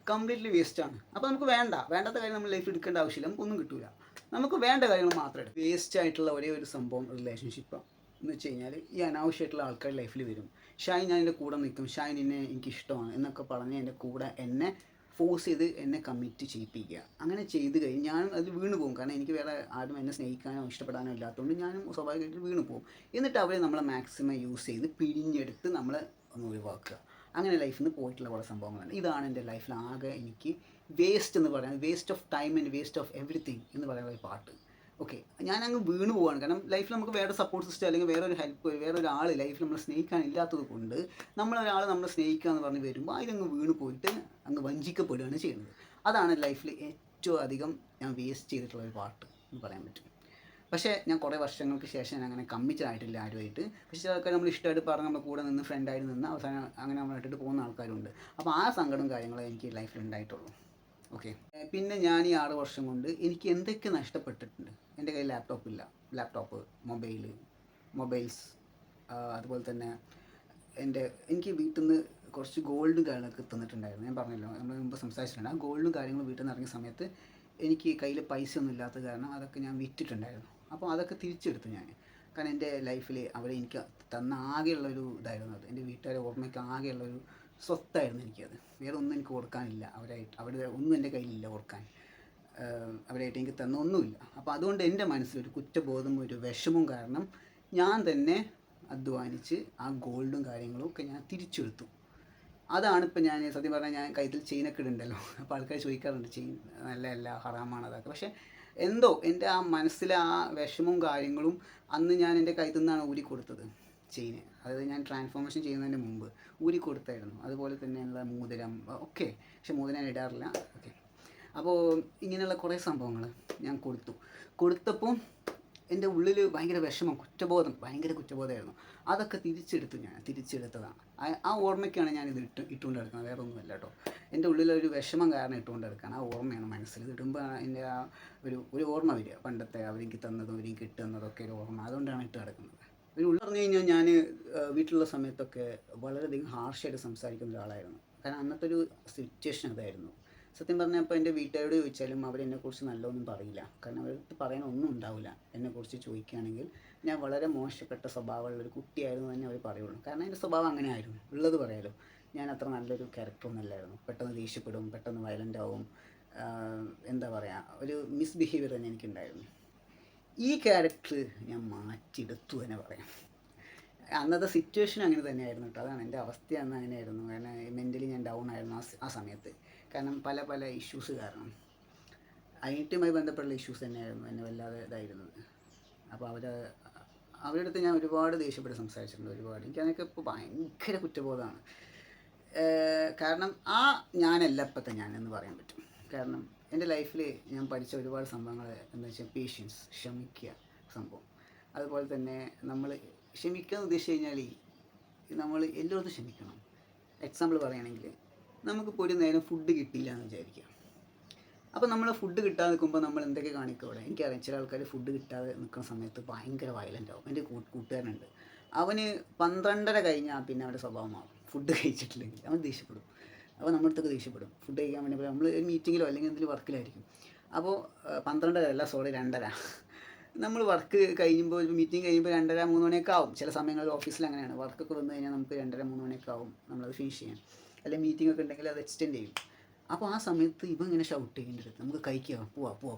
കംപ്ലീറ്റ്ലി വേസ്റ്റാണ്. അപ്പോൾ നമുക്ക് വേണ്ടാത്ത കാര്യം നമ്മൾ ലൈഫിൽ എടുക്കേണ്ട ആവശ്യമില്ല. നമുക്കൊന്നും കിട്ടില്ല. നമുക്ക് വേണ്ട കാര്യങ്ങൾ മാത്രം എടുക്കും. വേസ്റ്റ് ആയിട്ടുള്ള ഒരേ ഒരു സംഭവം റിലേഷൻഷിപ്പ് എന്ന് വെച്ച് കഴിഞ്ഞാൽ ഈ അനാവശ്യമായിട്ടുള്ള ആൾക്കാർ ലൈഫിൽ വരും. ഷൈൻ ഞാൻ എൻ്റെ കൂടെ നിൽക്കും, ഷൈൻ എന്നെ എനിക്കിഷ്ടമാണ് എന്നൊക്കെ പറഞ്ഞ് എൻ്റെ കൂടെ എന്നെ ഫോഴ്സ് ചെയ്ത് എന്നെ കമ്മിറ്റ് ചെയ്യിപ്പിക്കുക. അങ്ങനെ ചെയ്ത് കഴിഞ്ഞ് ഞാനും അതിൽ വീണ് പോകും. കാരണം എനിക്ക് വേറെ ആരും എന്നെ സ്നേഹിക്കാനോ ഇഷ്ടപ്പെടാനോ ഇല്ലാത്തതുകൊണ്ട് ഞാനും സ്വാഭാവികമായിട്ട് വീണ് പോകും. എന്നിട്ട് അവരെ നമ്മളെ മാക്സിമം യൂസ് ചെയ്ത് പിഴിഞ്ഞെടുത്ത് നമ്മളെ ഒന്ന് ഒഴിവാക്കുക. അങ്ങനെ ലൈഫിൽ നിന്ന് പോയിട്ടുള്ള കുറേ സംഭവങ്ങളാണ്. ഇതാണ് എൻ്റെ ലൈഫിൽ ആകെ എനിക്ക് വേസ്റ്റ് എന്ന് പറയുന്നത്. Waste of time and waste of everything എന്ന് പറയുന്ന ഒരു പാട്ട്. ഓക്കെ, ഞാനങ്ങ് വീണ് പോവാണ്. കാരണം ലൈഫിൽ നമുക്ക് വേറെ സപ്പോർട്ട് സിസ്റ്റം അല്ലെങ്കിൽ വേറൊരു ഹെൽപ്പ്, വേറൊരാൾ ലൈഫിൽ നമ്മൾ സ്നേഹിക്കാനില്ലാത്തത് കൊണ്ട് നമ്മളൊരാൾ നമ്മളെ സ്നേഹിക്കുക എന്ന് പറഞ്ഞ് വരുമ്പോൾ അതിലങ്ങ് വീണ് പോയിട്ട് അങ്ങ് വഞ്ചിക്കപ്പെടുകയാണ് ചെയ്യുന്നത്. അതാണ് ലൈഫിൽ ഏറ്റവും അധികം ഞാൻ വേസ്റ്റ് ചെയ്തിട്ടുള്ള ഒരു പാട്ട് എന്ന് പറയാൻ പറ്റും. പക്ഷേ ഞാൻ കുറേ വർഷങ്ങൾക്ക് ശേഷം ഞാൻ അങ്ങനെ കമ്മിറ്റഡ് ആയിട്ടില്ല ആരുമായിട്ട്. പക്ഷേ ചില ആൾക്കാർ നമ്മൾ ഇഷ്ടമായിട്ട് പറഞ്ഞ് നമ്മുടെ കൂടെ നിന്ന് ഫ്രണ്ടായിട്ട് നിന്ന് അവസാനം അങ്ങനെ നമ്മളിട്ടിട്ട് പോകുന്ന ആൾക്കാരുണ്ട്. അപ്പോൾ ആ സങ്കടം കാര്യങ്ങളും എനിക്ക് ലൈഫിൽ ഉണ്ടായിട്ടുള്ളൂ. ഓക്കെ, പിന്നെ ഞാൻ ഈ 6 വർഷം കൊണ്ട് എനിക്ക് എന്തൊക്കെ നഷ്ടപ്പെട്ടിട്ടുണ്ട്. എൻ്റെ കയ്യിൽ ലാപ്ടോപ്പ്, മൊബൈൽസ്, അതുപോലെ തന്നെ എനിക്ക് വീട്ടിൽ നിന്ന് കുറച്ച് ഗോൾഡും കാര്യങ്ങളൊക്കെ തന്നിട്ടുണ്ടായിരുന്നു. ഞാൻ പറഞ്ഞല്ലോ, നമ്മൾ മുമ്പ് സംസാരിച്ചിട്ടുണ്ട്. ആ ഗോൾഡും കാര്യങ്ങളും വീട്ടിൽ നിന്ന് ഇറങ്ങിയ സമയത്ത് എനിക്ക് കയ്യിൽ പൈസ ഒന്നും ഇല്ലാത്ത കാരണം അതൊക്കെ ഞാൻ വിറ്റിട്ടുണ്ടായിരുന്നു. അപ്പോൾ അതൊക്കെ തിരിച്ചെടുത്തു ഞാൻ. കാരണം എൻ്റെ ലൈഫിൽ എനിക്ക് തന്ന ആകെയുള്ളൊരു ഇതായിരുന്നു അത്. എൻ്റെ വീട്ടുകാരെ ഓർമ്മയ്ക്ക് ആകെയുള്ളൊരു സ്വത്തായിരുന്നു എനിക്കത്. വേറെ ഒന്നും എനിക്ക് ഓർക്കാനില്ല. അവരുടെ ഒന്നും എൻ്റെ കയ്യിലില്ല ഓർക്കാൻ. അവരായിട്ട് എനിക്ക് തന്ന ഒന്നുമില്ല. അപ്പോൾ അതുകൊണ്ട് എൻ്റെ മനസ്സിലൊരു കുറ്റബോധം, ഒരു വിഷമവും കാരണം ഞാൻ തന്നെ അധ്വാനിച്ച് ആ ഗോൾഡും കാര്യങ്ങളും ഒക്കെ ഞാൻ തിരിച്ചെടുത്തു. അതാണ് ഇപ്പം ഞാൻ സത്യം പറഞ്ഞാൽ ഞാൻ കഴുത്തിൽ ചെയിനൊക്കെ ഇടുന്നുണ്ടല്ലോ. അപ്പോൾ ആൾക്കാർ ചോദിക്കാറുണ്ട് ചെയിൻ നല്ലതല്ല, ഹറാമാണ് അതൊക്കെ. പക്ഷേ എന്തോ എൻ്റെ ആ മനസ്സിലെ ആ വിഷമവും കാര്യങ്ങളും അന്ന് ഞാൻ എൻ്റെ കഴുത്തിൽ നിന്നാണ് ഊരി കൊടുത്തത് ചെയിന്. അതായത് ഞാൻ ട്രാൻസ്ഫോർമേഷൻ ചെയ്യുന്നതിന് മുമ്പ് ഊരി കൊടുത്തായിരുന്നു. അതുപോലെ തന്നെയുള്ള മോതിരം ഒക്കെ, പക്ഷെ മോതിരം ഞാൻ ഇടാറില്ല. ഓക്കെ, അപ്പോൾ ഇങ്ങനെയുള്ള കുറേ സംഭവങ്ങൾ ഞാൻ കൊടുത്തപ്പോൾ എൻ്റെ ഉള്ളിൽ ഭയങ്കര വിഷമം, കുറ്റബോധം, ഭയങ്കര കുറ്റബോധമായിരുന്നു. അതൊക്കെ തിരിച്ചെടുത്തതാണ്. ആ ഓർമ്മയ്ക്കാണ് ഞാനിത് ഇട്ടുകൊണ്ട് നടക്കുന്നത്, വേറെ ഒന്നുമല്ല കേട്ടോ. എൻ്റെ ഉള്ളിലൊരു വിഷമം കാരണം ഇട്ടുകൊണ്ട് നടക്കുകയാണ്. ആ ഓർമ്മയാണ് മനസ്സിൽ. ഇത് ഇടുമ്പോൾ എൻ്റെ ആ ഒരു ഓർമ്മ വരിക, പണ്ടത്തെ അവരെനിക്ക് തന്നതും അവരെനിക്ക് ഇട്ട് തന്നതൊക്കെ ഒരു ഓർമ്മ. അതുകൊണ്ടാണ് ഇട്ട് നടക്കുന്നത്. ഒരു ഉള്ളിൽ പറഞ്ഞു കഴിഞ്ഞാൽ ഞാൻ വീട്ടിലുള്ള സമയത്തൊക്കെ വളരെയധികം ഹാർഷായിട്ട് സംസാരിക്കുന്ന ഒരാളായിരുന്നു. കാരണം അന്നത്തെ ഒരു സിറ്റുവേഷൻ അതായിരുന്നു. സത്യം പറഞ്ഞാൽ ഇപ്പോൾ എൻ്റെ വീട്ടുകാരോട് ചോദിച്ചാലും അവരെന്നെക്കുറിച്ച് നല്ലതൊന്നും പറയില്ല. കാരണം അവർക്ക് പറയാനൊന്നും ഉണ്ടാവില്ല. എന്നെക്കുറിച്ച് ചോദിക്കുകയാണെങ്കിൽ ഞാൻ വളരെ മോശപ്പെട്ട സ്വഭാവമുള്ളൊരു കുട്ടിയായിരുന്നു തന്നെ അവർ പറയുള്ളൂ. കാരണം എൻ്റെ സ്വഭാവം അങ്ങനെ ആയിരുന്നു, ഉള്ളത് പറയാലോ. ഞാൻ അത്ര നല്ലൊരു ക്യാരക്ടറൊന്നും അല്ലായിരുന്നു. പെട്ടെന്ന് ദേഷ്യപ്പെടും, പെട്ടെന്ന് വയലൻ്റ് ആവും, എന്താ പറയുക, ഒരു മിസ്ബിഹേവിയർ തന്നെ എനിക്കുണ്ടായിരുന്നു. ഈ ക്യാരക്ടർ ഞാൻ മാറ്റിയെടുത്തു തന്നെ പറയാം. അന്നത്തെ സിറ്റുവേഷൻ അങ്ങനെ തന്നെയായിരുന്നു കേട്ടോ. അതാണ് എൻ്റെ അവസ്ഥ അന്ന് അങ്ങനെയായിരുന്നു. കാരണം മെൻ്റലി ഞാൻ ഡൗൺ ആയിരുന്നു ആ സമയത്ത്. കാരണം പല ഇഷ്യൂസ് കാരണം, ഐറ്റുമായി ബന്ധപ്പെട്ടുള്ള ഇഷ്യൂസ് തന്നെയായിരുന്നു എന്നെ വല്ലാതെ ഇതായിരുന്നത്. അപ്പോൾ അവരുടെ അടുത്ത് ഞാൻ ഒരുപാട് ദേഷ്യപ്പെട്ട് സംസാരിച്ചിട്ടുണ്ട്, ഒരുപാട്. എനിക്കതൊക്കെ ഇപ്പോൾ ഭയങ്കര കുറ്റബോധമാണ്. കാരണം ഞാനല്ല ഇപ്പോഴത്തെ ഞാനെന്ന് പറയാൻ പറ്റും. കാരണം എൻ്റെ ലൈഫിൽ ഞാൻ പഠിച്ച ഒരുപാട് സംഭവങ്ങൾ എന്താ വെച്ചാൽ പേഷ്യൻസ്, ക്ഷമിക്കുക സംഭവം. അതുപോലെ തന്നെ നമ്മൾ ക്ഷമിക്കുക എന്ന് ഉദ്ദേശിച്ച് കഴിഞ്ഞാൽ നമ്മൾ എല്ലായിടത്തും ക്ഷമിക്കണം. എക്സാമ്പിൾ പറയുകയാണെങ്കിൽ നമുക്കിപ്പോൾ ഒരു നേരം ഫുഡ് കിട്ടിയില്ല എന്ന് വിചാരിക്കുക. അപ്പോൾ നമ്മൾ ഫുഡ് കിട്ടാതെ നിൽക്കുമ്പോൾ നമ്മൾ എന്തൊക്കെ കാണിക്കും അവിടെ? എനിക്കറിയാം ചില ആൾക്കാർ ഫുഡ് കിട്ടാതെ നിൽക്കുന്ന സമയത്ത് ഭയങ്കര വയലൻ്റ് ആവും. എൻ്റെ കൂട്ടുകാരനുണ്ട്, അവന് 12:30 കഴിഞ്ഞാൽ പിന്നെ അവൻ്റെ സ്വഭാവം മാറും. ഫുഡ് കഴിച്ചിട്ടില്ലെങ്കിൽ അവൻ ദേഷ്യപ്പെടും. അപ്പോൾ നമ്മുടെ അടുത്തൊക്കെ ദേഷ്യപ്പെടും. ഫുഡ് കഴിക്കാൻ വേണ്ടി നമ്മൾ ഒരു മീറ്റിങ്ങിലോ അല്ലെങ്കിൽ എന്തെങ്കിലും വർക്കിലായിരിക്കും. അപ്പോൾ 12:30 അല്ല, സോറി 2:30. നമ്മൾ വർക്ക് കഴിയുമ്പോൾ, ഒരു മീറ്റിംഗ് കഴിയുമ്പോൾ 2:30 3 മണിയൊക്കെ ആവും. ചില സമയങ്ങളിൽ ഓഫീസിൽ അങ്ങനെയാണ്. വർക്കൊക്കെ വന്നു കഴിഞ്ഞാൽ നമുക്ക് 2:30 3 മണിയൊക്കെ ആവും നമ്മളത് ഫിനിഷ് ചെയ്യാൻ. അല്ലെങ്കിൽ മീറ്റിംഗ് ഒക്കെ ഉണ്ടെങ്കിൽ അത് എക്സ്റ്റെൻഡ് ചെയ്യും. അപ്പോൾ ആ സമയത്ത് ഇവ ഇങ്ങനെ ഷൗട്ട് ചെയ്യേണ്ടത്, നമുക്ക് കഴിക്കുക, പോവാ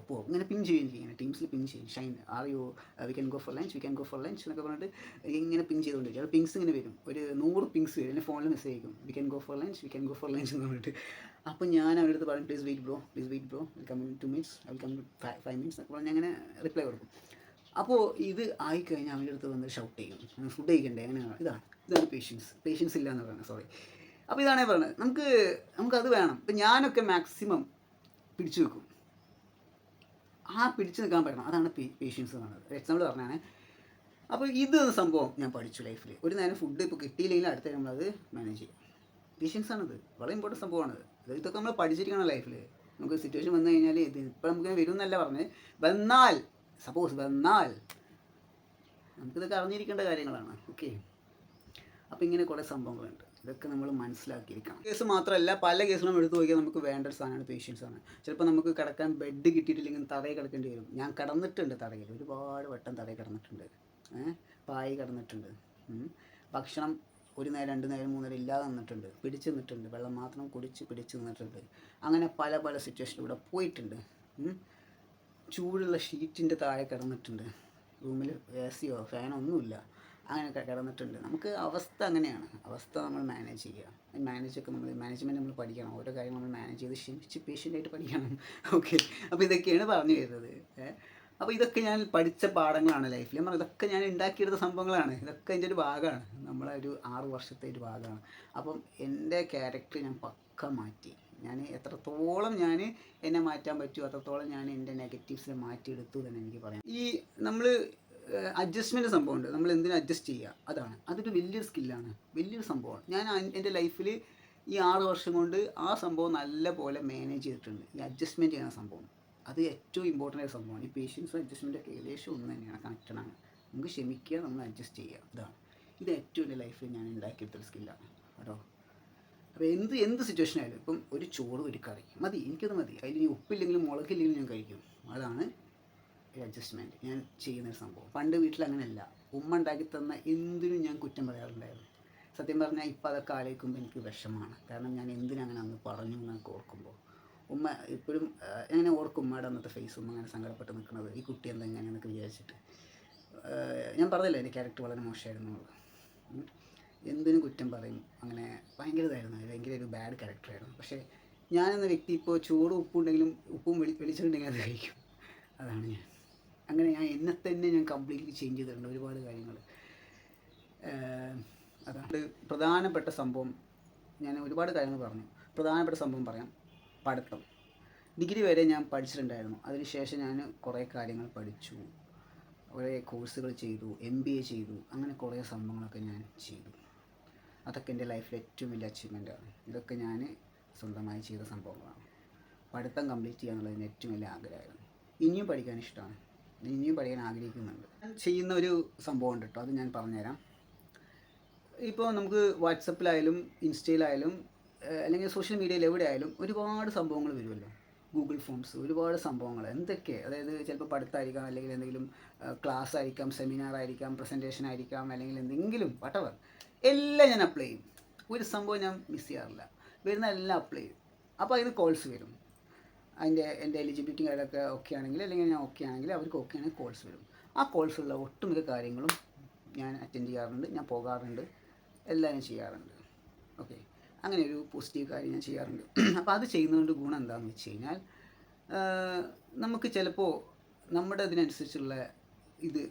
ഇങ്ങനെ പിൻ ചെയ്യുകയും ഇങ്ങനെ ടീംസിൽ പിൻ ചെയ്യും. Shine are you V can go for lunch എന്നൊക്കെ പറഞ്ഞിട്ട് ഇങ്ങനെ പിൻ ചെയ്തുകൊണ്ടിരിക്കും. അപ്പോൾ പിങ്സ് ഇങ്ങനെ വരും, ഒരു 100 പിങ്സ് വരും. എൻ്റെ ഫോണിൽ മെസ്സേജ് അയക്കും, we can go for lunch എന്ന് പറഞ്ഞിട്ട്. അപ്പോൾ ഞാൻ അവരുടെ അടുത്ത് പറയും, please wait bro, will come in 2 minutes, I will come 5 minutes എന്നൊക്കെ പറഞ്ഞ് അങ്ങനെ റിപ്ലൈ കൊടുക്കും. അപ്പോൾ ഇത് ആയിക്കഴിഞ്ഞാൽ അവൻ്റെ അടുത്ത് വന്ന് ഷൗട്ട് ചെയ്യും, ഫുഡ് കഴിക്കണ്ടേ, അങ്ങനെയാണ്. ഇതാണ് പേഷ്യൻസ് ഇല്ല എന്ന് പറയുന്നത്, സോറി. അപ്പോൾ ഇതാണ് പറയുന്നത്, നമുക്കത് വേണം. ഇപ്പം ഞാനൊക്കെ മാക്സിമം പിടിച്ചു വെക്കും. പിടിച്ചു നിൽക്കാൻ പറ്റണം, അതാണ് പേഷ്യൻസ് എന്ന് പറയുന്നത്. എക്സാമ്പിൾ പറഞ്ഞാണ്. അപ്പോൾ ഇത് സംഭവം ഞാൻ പഠിച്ചു ലൈഫിൽ. ഒരു നേരം ഫുഡ് ഇപ്പോൾ കിട്ടിയില്ലെങ്കിൽ അടുത്ത നമ്മളത് മാനേജ് ചെയ്യും. പേഷ്യൻസാണിത്, വളരെ ഇമ്പോർട്ടൻറ്റ് സംഭവമാണിത്. ഇതൊക്കെ നമ്മൾ പഠിച്ചിരിക്കണം ലൈഫിൽ. നമുക്ക് സിറ്റുവേഷൻ വന്നു കഴിഞ്ഞാൽ ഇപ്പോൾ നമുക്ക് വരും എന്നല്ല പറഞ്ഞ്, സപ്പോസ് വന്നാൽ നമുക്കിതൊക്കെ അറിഞ്ഞിരിക്കേണ്ട കാര്യങ്ങളാണ്. ഓക്കെ, അപ്പോൾ ഇങ്ങനെ കുറേ സംഭവങ്ങളുണ്ട്. ഇതൊക്കെ നമ്മൾ മനസ്സിലാക്കിയിരിക്കണം. കേസ് മാത്രമല്ല, പല കേസുകളും എടുത്തു നോക്കിയാൽ നമുക്ക് വേണ്ട ഒരു സാധനമാണ് പേഷ്യൻസാണ്. ചിലപ്പോൾ നമുക്ക് കിടക്കാൻ ബെഡ് കിട്ടിയിട്ടില്ലെങ്കിൽ തറയിൽ കിടക്കേണ്ടി വരും. ഞാൻ കിടന്നിട്ടുണ്ട് തറയിൽ, ഒരുപാട് വട്ടം തറയിൽ കിടന്നിട്ടുണ്ട്, പായി കിടന്നിട്ടുണ്ട്. ഭക്ഷണം 1 നേരം 2 നേരം 3 നേരം ഇല്ലാതെ നിന്നിട്ടുണ്ട്, പിടിച്ച് നിന്നിട്ടുണ്ട്, വെള്ളം മാത്രം കുടിച്ച് പിടിച്ച് നിന്നിട്ടുണ്ട്. അങ്ങനെ പല സിറ്റുവേഷനിലൂടെ പോയിട്ടുണ്ട്. ചൂടുള്ള ഷീറ്റിൻ്റെ താഴെ കിടന്നിട്ടുണ്ട്, റൂമിൽ AC-യോ ഫാനോ ഒന്നുമില്ല, അങ്ങനെയൊക്കെ കിടന്നിട്ടുണ്ട്. നമുക്ക് അവസ്ഥ അങ്ങനെയാണ്. അവസ്ഥ നമ്മൾ മാനേജ് ചെയ്യുക. മാനേജ്മെൻറ്റ് നമ്മൾ പഠിക്കണം. ഓരോ കാര്യം നമ്മൾ മാനേജ് ചെയ്ത് ക്ഷമിച്ച് പേഷ്യൻ്റായിട്ട് പഠിക്കണം. ഓക്കെ, അപ്പോൾ ഇതൊക്കെയാണ് പറഞ്ഞു വരുന്നത്. അപ്പോൾ ഇതൊക്കെ ഞാൻ പഠിച്ച പാഠങ്ങളാണ് ലൈഫിൽ. ഇതൊക്കെ ഞാൻ ഉണ്ടാക്കിയെടുത്ത സംഭവങ്ങളാണ്. ഇതൊക്കെ എൻ്റെ ഒരു ഭാഗമാണ്, നമ്മളെ ഒരു 6 വർഷത്തെ ഒരു ഭാഗമാണ്. അപ്പം എൻ്റെ ക്യാരക്ടർ ഞാൻ പക്ക മാറ്റി. ഞാൻ എത്രത്തോളം എന്നെ മാറ്റാൻ പറ്റുമോ അത്രത്തോളം ഞാൻ എൻ്റെ നെഗറ്റീവ്സിനെ മാറ്റിയെടുത്തു തന്നെ എനിക്ക് പറയാം. ഈ നമ്മൾ അഡ്ജസ്റ്റ്മെൻറ്റ് സംഭവമുണ്ട്, നമ്മൾ എന്തിനും അഡ്ജസ്റ്റ് ചെയ്യുക, അതൊരു വലിയൊരു സ്കില്ലാണ്, വലിയൊരു സംഭവമാണ്. ഞാൻ എൻ്റെ ലൈഫിൽ ഈ 6 വർഷം കൊണ്ട് ആ സംഭവം നല്ല പോലെ മാനേജ് ചെയ്തിട്ടുണ്ട്. ഈ അഡ്ജസ്റ്റ്മെൻറ്റ് ചെയ്യുന്ന സംഭവം അത് ഏറ്റവും ഇമ്പോർട്ടൻ്റ് ആയ സംഭവമാണ്. ഈ പേഷ്യൻസും അഡ്ജസ്റ്റ്മെൻറ്റൊക്കെ ഏകദേശം ഒന്ന് തന്നെയാണ്, കണക്റ്റഡാണ്. നമുക്ക് ക്ഷമിക്കുക, നമ്മൾ അഡ്ജസ്റ്റ് ചെയ്യുക, ഇത് ഏറ്റവും എൻ്റെ ലൈഫിൽ ഞാൻ ഉണ്ടാക്കിയെടുത്തൊരു സ്കില്ലാണ് കേട്ടോ. അപ്പോൾ എന്ത് സിറ്റുവേഷൻ ആയാലും, ഇപ്പം ഒരു ചോറ് ഒരു കറി മതി, എനിക്കത് മതി. അതിൽ ഇനി ഉപ്പില്ലെങ്കിലും മുളകില്ലെങ്കിലും ഞാൻ കഴിക്കും. അതാണ് ഒരു അഡ്ജസ്റ്റ്മെൻറ്റ് ഞാൻ ചെയ്യുന്നൊരു സംഭവം. പണ്ട് വീട്ടിൽ അങ്ങനെയല്ല, ഉമ്മ ഉണ്ടാക്കി തന്ന എന്തിനും ഞാൻ കുറ്റം പറയാറുണ്ടായിരുന്നു. സത്യം പറഞ്ഞാൽ ഇപ്പോൾ അതൊക്കെ ആലോചിക്കുമ്പോൾ എനിക്ക് വിഷമമാണ്. കാരണം ഞാൻ എന്തിനങ്ങനെ അന്ന് പറഞ്ഞു എന്നൊക്കെ ഓർക്കുമ്പോൾ ഉമ്മ ഇപ്പോഴും അങ്ങനെ ഓർക്കും. ഉമ്മയുടെ അന്നത്തെ ഫേസ്, ഉമ്മ അങ്ങനെ സങ്കടപ്പെട്ട് നിൽക്കുന്നത്, ഈ കുട്ടി എന്തെങ്ങനെയെന്നൊക്കെ വിചാരിച്ചിട്ട്. ഞാൻ പറഞ്ഞില്ല എൻ്റെ ക്യാരക്ടർ വളരെ മോശമായിരുന്നു. എന്തിനും കുറ്റം പറയും. അങ്ങനെ ഭയങ്കര ഇതായിരുന്നു, ഭയങ്കര ഒരു ബാഡ് ക്യാരക്ടറായിരുന്നു. പക്ഷേ ഞാനെന്ന വ്യക്തി ഇപ്പോൾ ചോറും ഉപ്പുണ്ടെങ്കിലും ഉപ്പും വെളിച്ചിട്ടുണ്ടെങ്കിൽ അത് കഴിക്കും. അതാണ് ഞാൻ. അങ്ങനെ എന്നെ തന്നെ ഞാൻ കംപ്ലീറ്റ്ലി ചേഞ്ച് ചെയ്തിട്ടുണ്ട് ഒരുപാട് കാര്യങ്ങൾ. അതാണ് പ്രധാനപ്പെട്ട സംഭവം. ഞാൻ ഒരുപാട് കാര്യങ്ങൾ പറഞ്ഞു. പ്രധാനപ്പെട്ട സംഭവം പറയാം. പഠിത്തം. ഡിഗ്രി വരെ ഞാൻ പഠിച്ചിട്ടുണ്ടായിരുന്നു. അതിനുശേഷം ഞാൻ കുറേ കാര്യങ്ങൾ പഠിച്ചു, കുറേ കോഴ്സുകൾ ചെയ്തു, MBA ചെയ്തു. അങ്ങനെ കുറേ സംഭവങ്ങളൊക്കെ ഞാൻ ചെയ്തു. അതൊക്കെ എൻ്റെ ലൈഫിലെ ഏറ്റവും വലിയ അച്ചീവ്മെൻറ്റാണ്. ഇതൊക്കെ ഞാൻ സ്വന്തമായി ചെയ്ത സംഭവങ്ങളാണ്. പഠിത്തം കംപ്ലീറ്റ് ചെയ്യുക എന്നുള്ളതിന് ഏറ്റവും വലിയ ആഗ്രഹമായിരുന്നു. ഇനിയും പഠിക്കാൻ ഇഷ്ടമാണ്, ഇനിയും പഠിക്കാൻ ആഗ്രഹിക്കുന്നുണ്ട്. ഞാൻ ചെയ്യുന്ന ഒരു സംഭവം ഉണ്ട് കേട്ടോ, അത് ഞാൻ പറഞ്ഞുതരാം. ഇപ്പോൾ നമുക്ക് വാട്സപ്പിലായാലും ഇൻസ്റ്റയിലായാലും അല്ലെങ്കിൽ സോഷ്യൽ മീഡിയയിൽ എവിടെയായാലും ഒരുപാട് സംഭവങ്ങൾ വരുമല്ലോ. ഗൂഗിൾ ഫോംസ്, ഒരുപാട് സംഭവങ്ങൾ എന്തൊക്കെ, അതായത് ചിലപ്പോൾ പഠിത്തമായിരിക്കാം, അല്ലെങ്കിൽ എന്തെങ്കിലും ക്ലാസ് ആയിരിക്കാം, സെമിനാർ ആയിരിക്കാം, പ്രസൻറ്റേഷൻ ആയിരിക്കാം, അല്ലെങ്കിൽ എന്തെങ്കിലും വട്ടവർ, എല്ലാം ഞാൻ അപ്ലൈ ചെയ്യും. ഒരു സംഭവം ഞാൻ മിസ് ചെയ്യാറില്ല. വരുന്ന എല്ലാം അപ്ലൈ ചെയ്യും. അപ്പോൾ അതിന് കോൾസ് വരും. എൻ്റെ എലിജിബിലിറ്റി കാര്യമൊക്കെ ഓക്കെ ആണെങ്കിൽ, അല്ലെങ്കിൽ ഞാൻ ഓക്കെ ആണെങ്കിൽ, അവർക്ക് ഓക്കെ ആണെങ്കിൽ കോൾസ് വരും. ആ കോൾസുള്ള ഒട്ടുമിക്ക കാര്യങ്ങളും ഞാൻ അറ്റൻഡ് ചെയ്യാറുണ്ട്, ഞാൻ പോകാറുണ്ട്, എല്ലാം ഞാൻ ചെയ്യാറുണ്ട്. ഓക്കെ, അങ്ങനെ ഒരു പോസിറ്റീവ് കാര്യം ഞാൻ ചെയ്യാറുണ്ട്. അപ്പോൾ അത് ചെയ്യുന്നതുകൊണ്ട് ഗുണം എന്താണെന്ന് വെച്ച് കഴിഞ്ഞാൽ, നമുക്ക് ചിലപ്പോൾ നമ്മുടെ ഇതിനനുസരിച്ചുള്ള ഇത്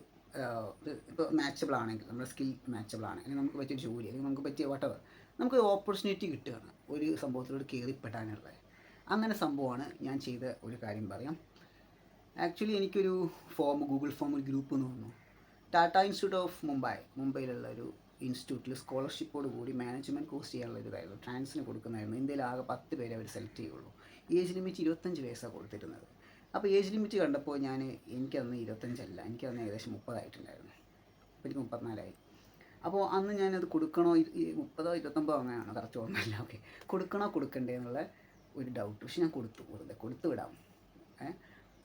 ഇപ്പോൾ മാച്ചബിൾ ആണെങ്കിൽ, നമ്മുടെ സ്കിൽ മാച്ചബിൾ ആണ്, അല്ലെങ്കിൽ നമുക്ക് പറ്റിയ ജോലി, അല്ലെങ്കിൽ നമുക്ക് പറ്റിയ വട്ടവർ, നമുക്കൊരു ഓപ്പർച്യൂണിറ്റി കിട്ടുകയാണ് ഒരു സംഭവത്തിലൂടെ കയറിപ്പെടാനുള്ള. അങ്ങനെ സംഭവമാണ് ഞാൻ ചെയ്ത ഒരു കാര്യം പറയാം. ആക്ച്വലി എനിക്കൊരു ഫോം, ഗൂഗിൾ ഫോം, ഒരു ഗ്രൂപ്പ് എന്ന് പറഞ്ഞു. ടാറ്റ ഇൻസ്റ്റിറ്റ്യൂട്ട് ഓഫ് മുംബൈയിലുള്ള ഒരു ഇൻസ്റ്റിറ്റ്യൂട്ടിൽ സ്കോളർഷിപ്പോട് കൂടി മാനേജ്മെൻറ്റ് കോഴ്സ് ചെയ്യാനുള്ള ഒരു ഇതായിരുന്നു. ട്രാൻസിന് കൊടുക്കുന്നതായിരുന്നു. ഇന്ത്യയിൽ ആകെ 10 പേരെ അവർ സെലക്ട് ചെയ്യുള്ളൂ. ഏജ് ലിമിറ്റ് 25 വയസ്സാണ് കൊടുത്തിരുന്നത്. അപ്പോൾ ഏജ് ലിമിറ്റ് കണ്ടപ്പോൾ എനിക്കന്ന് 25 അല്ല, എനിക്കന്ന് ഏകദേശം 30 ആയിട്ടുണ്ടായിരുന്നു. എനിക്ക് 34 അപ്പോൾ അന്ന് ഞാനത് കൊടുക്കണോ, 30 29 അങ്ങനെയാണോ, കറക്റ്റ് ഓർമ്മയില്ല. ഓക്കെ, കൊടുക്കണോ കൊടുക്കണ്ടേ എന്നുള്ള ഒരു ഡൗട്ട്. പക്ഷെ ഞാൻ കൊടുത്തു വിടാം.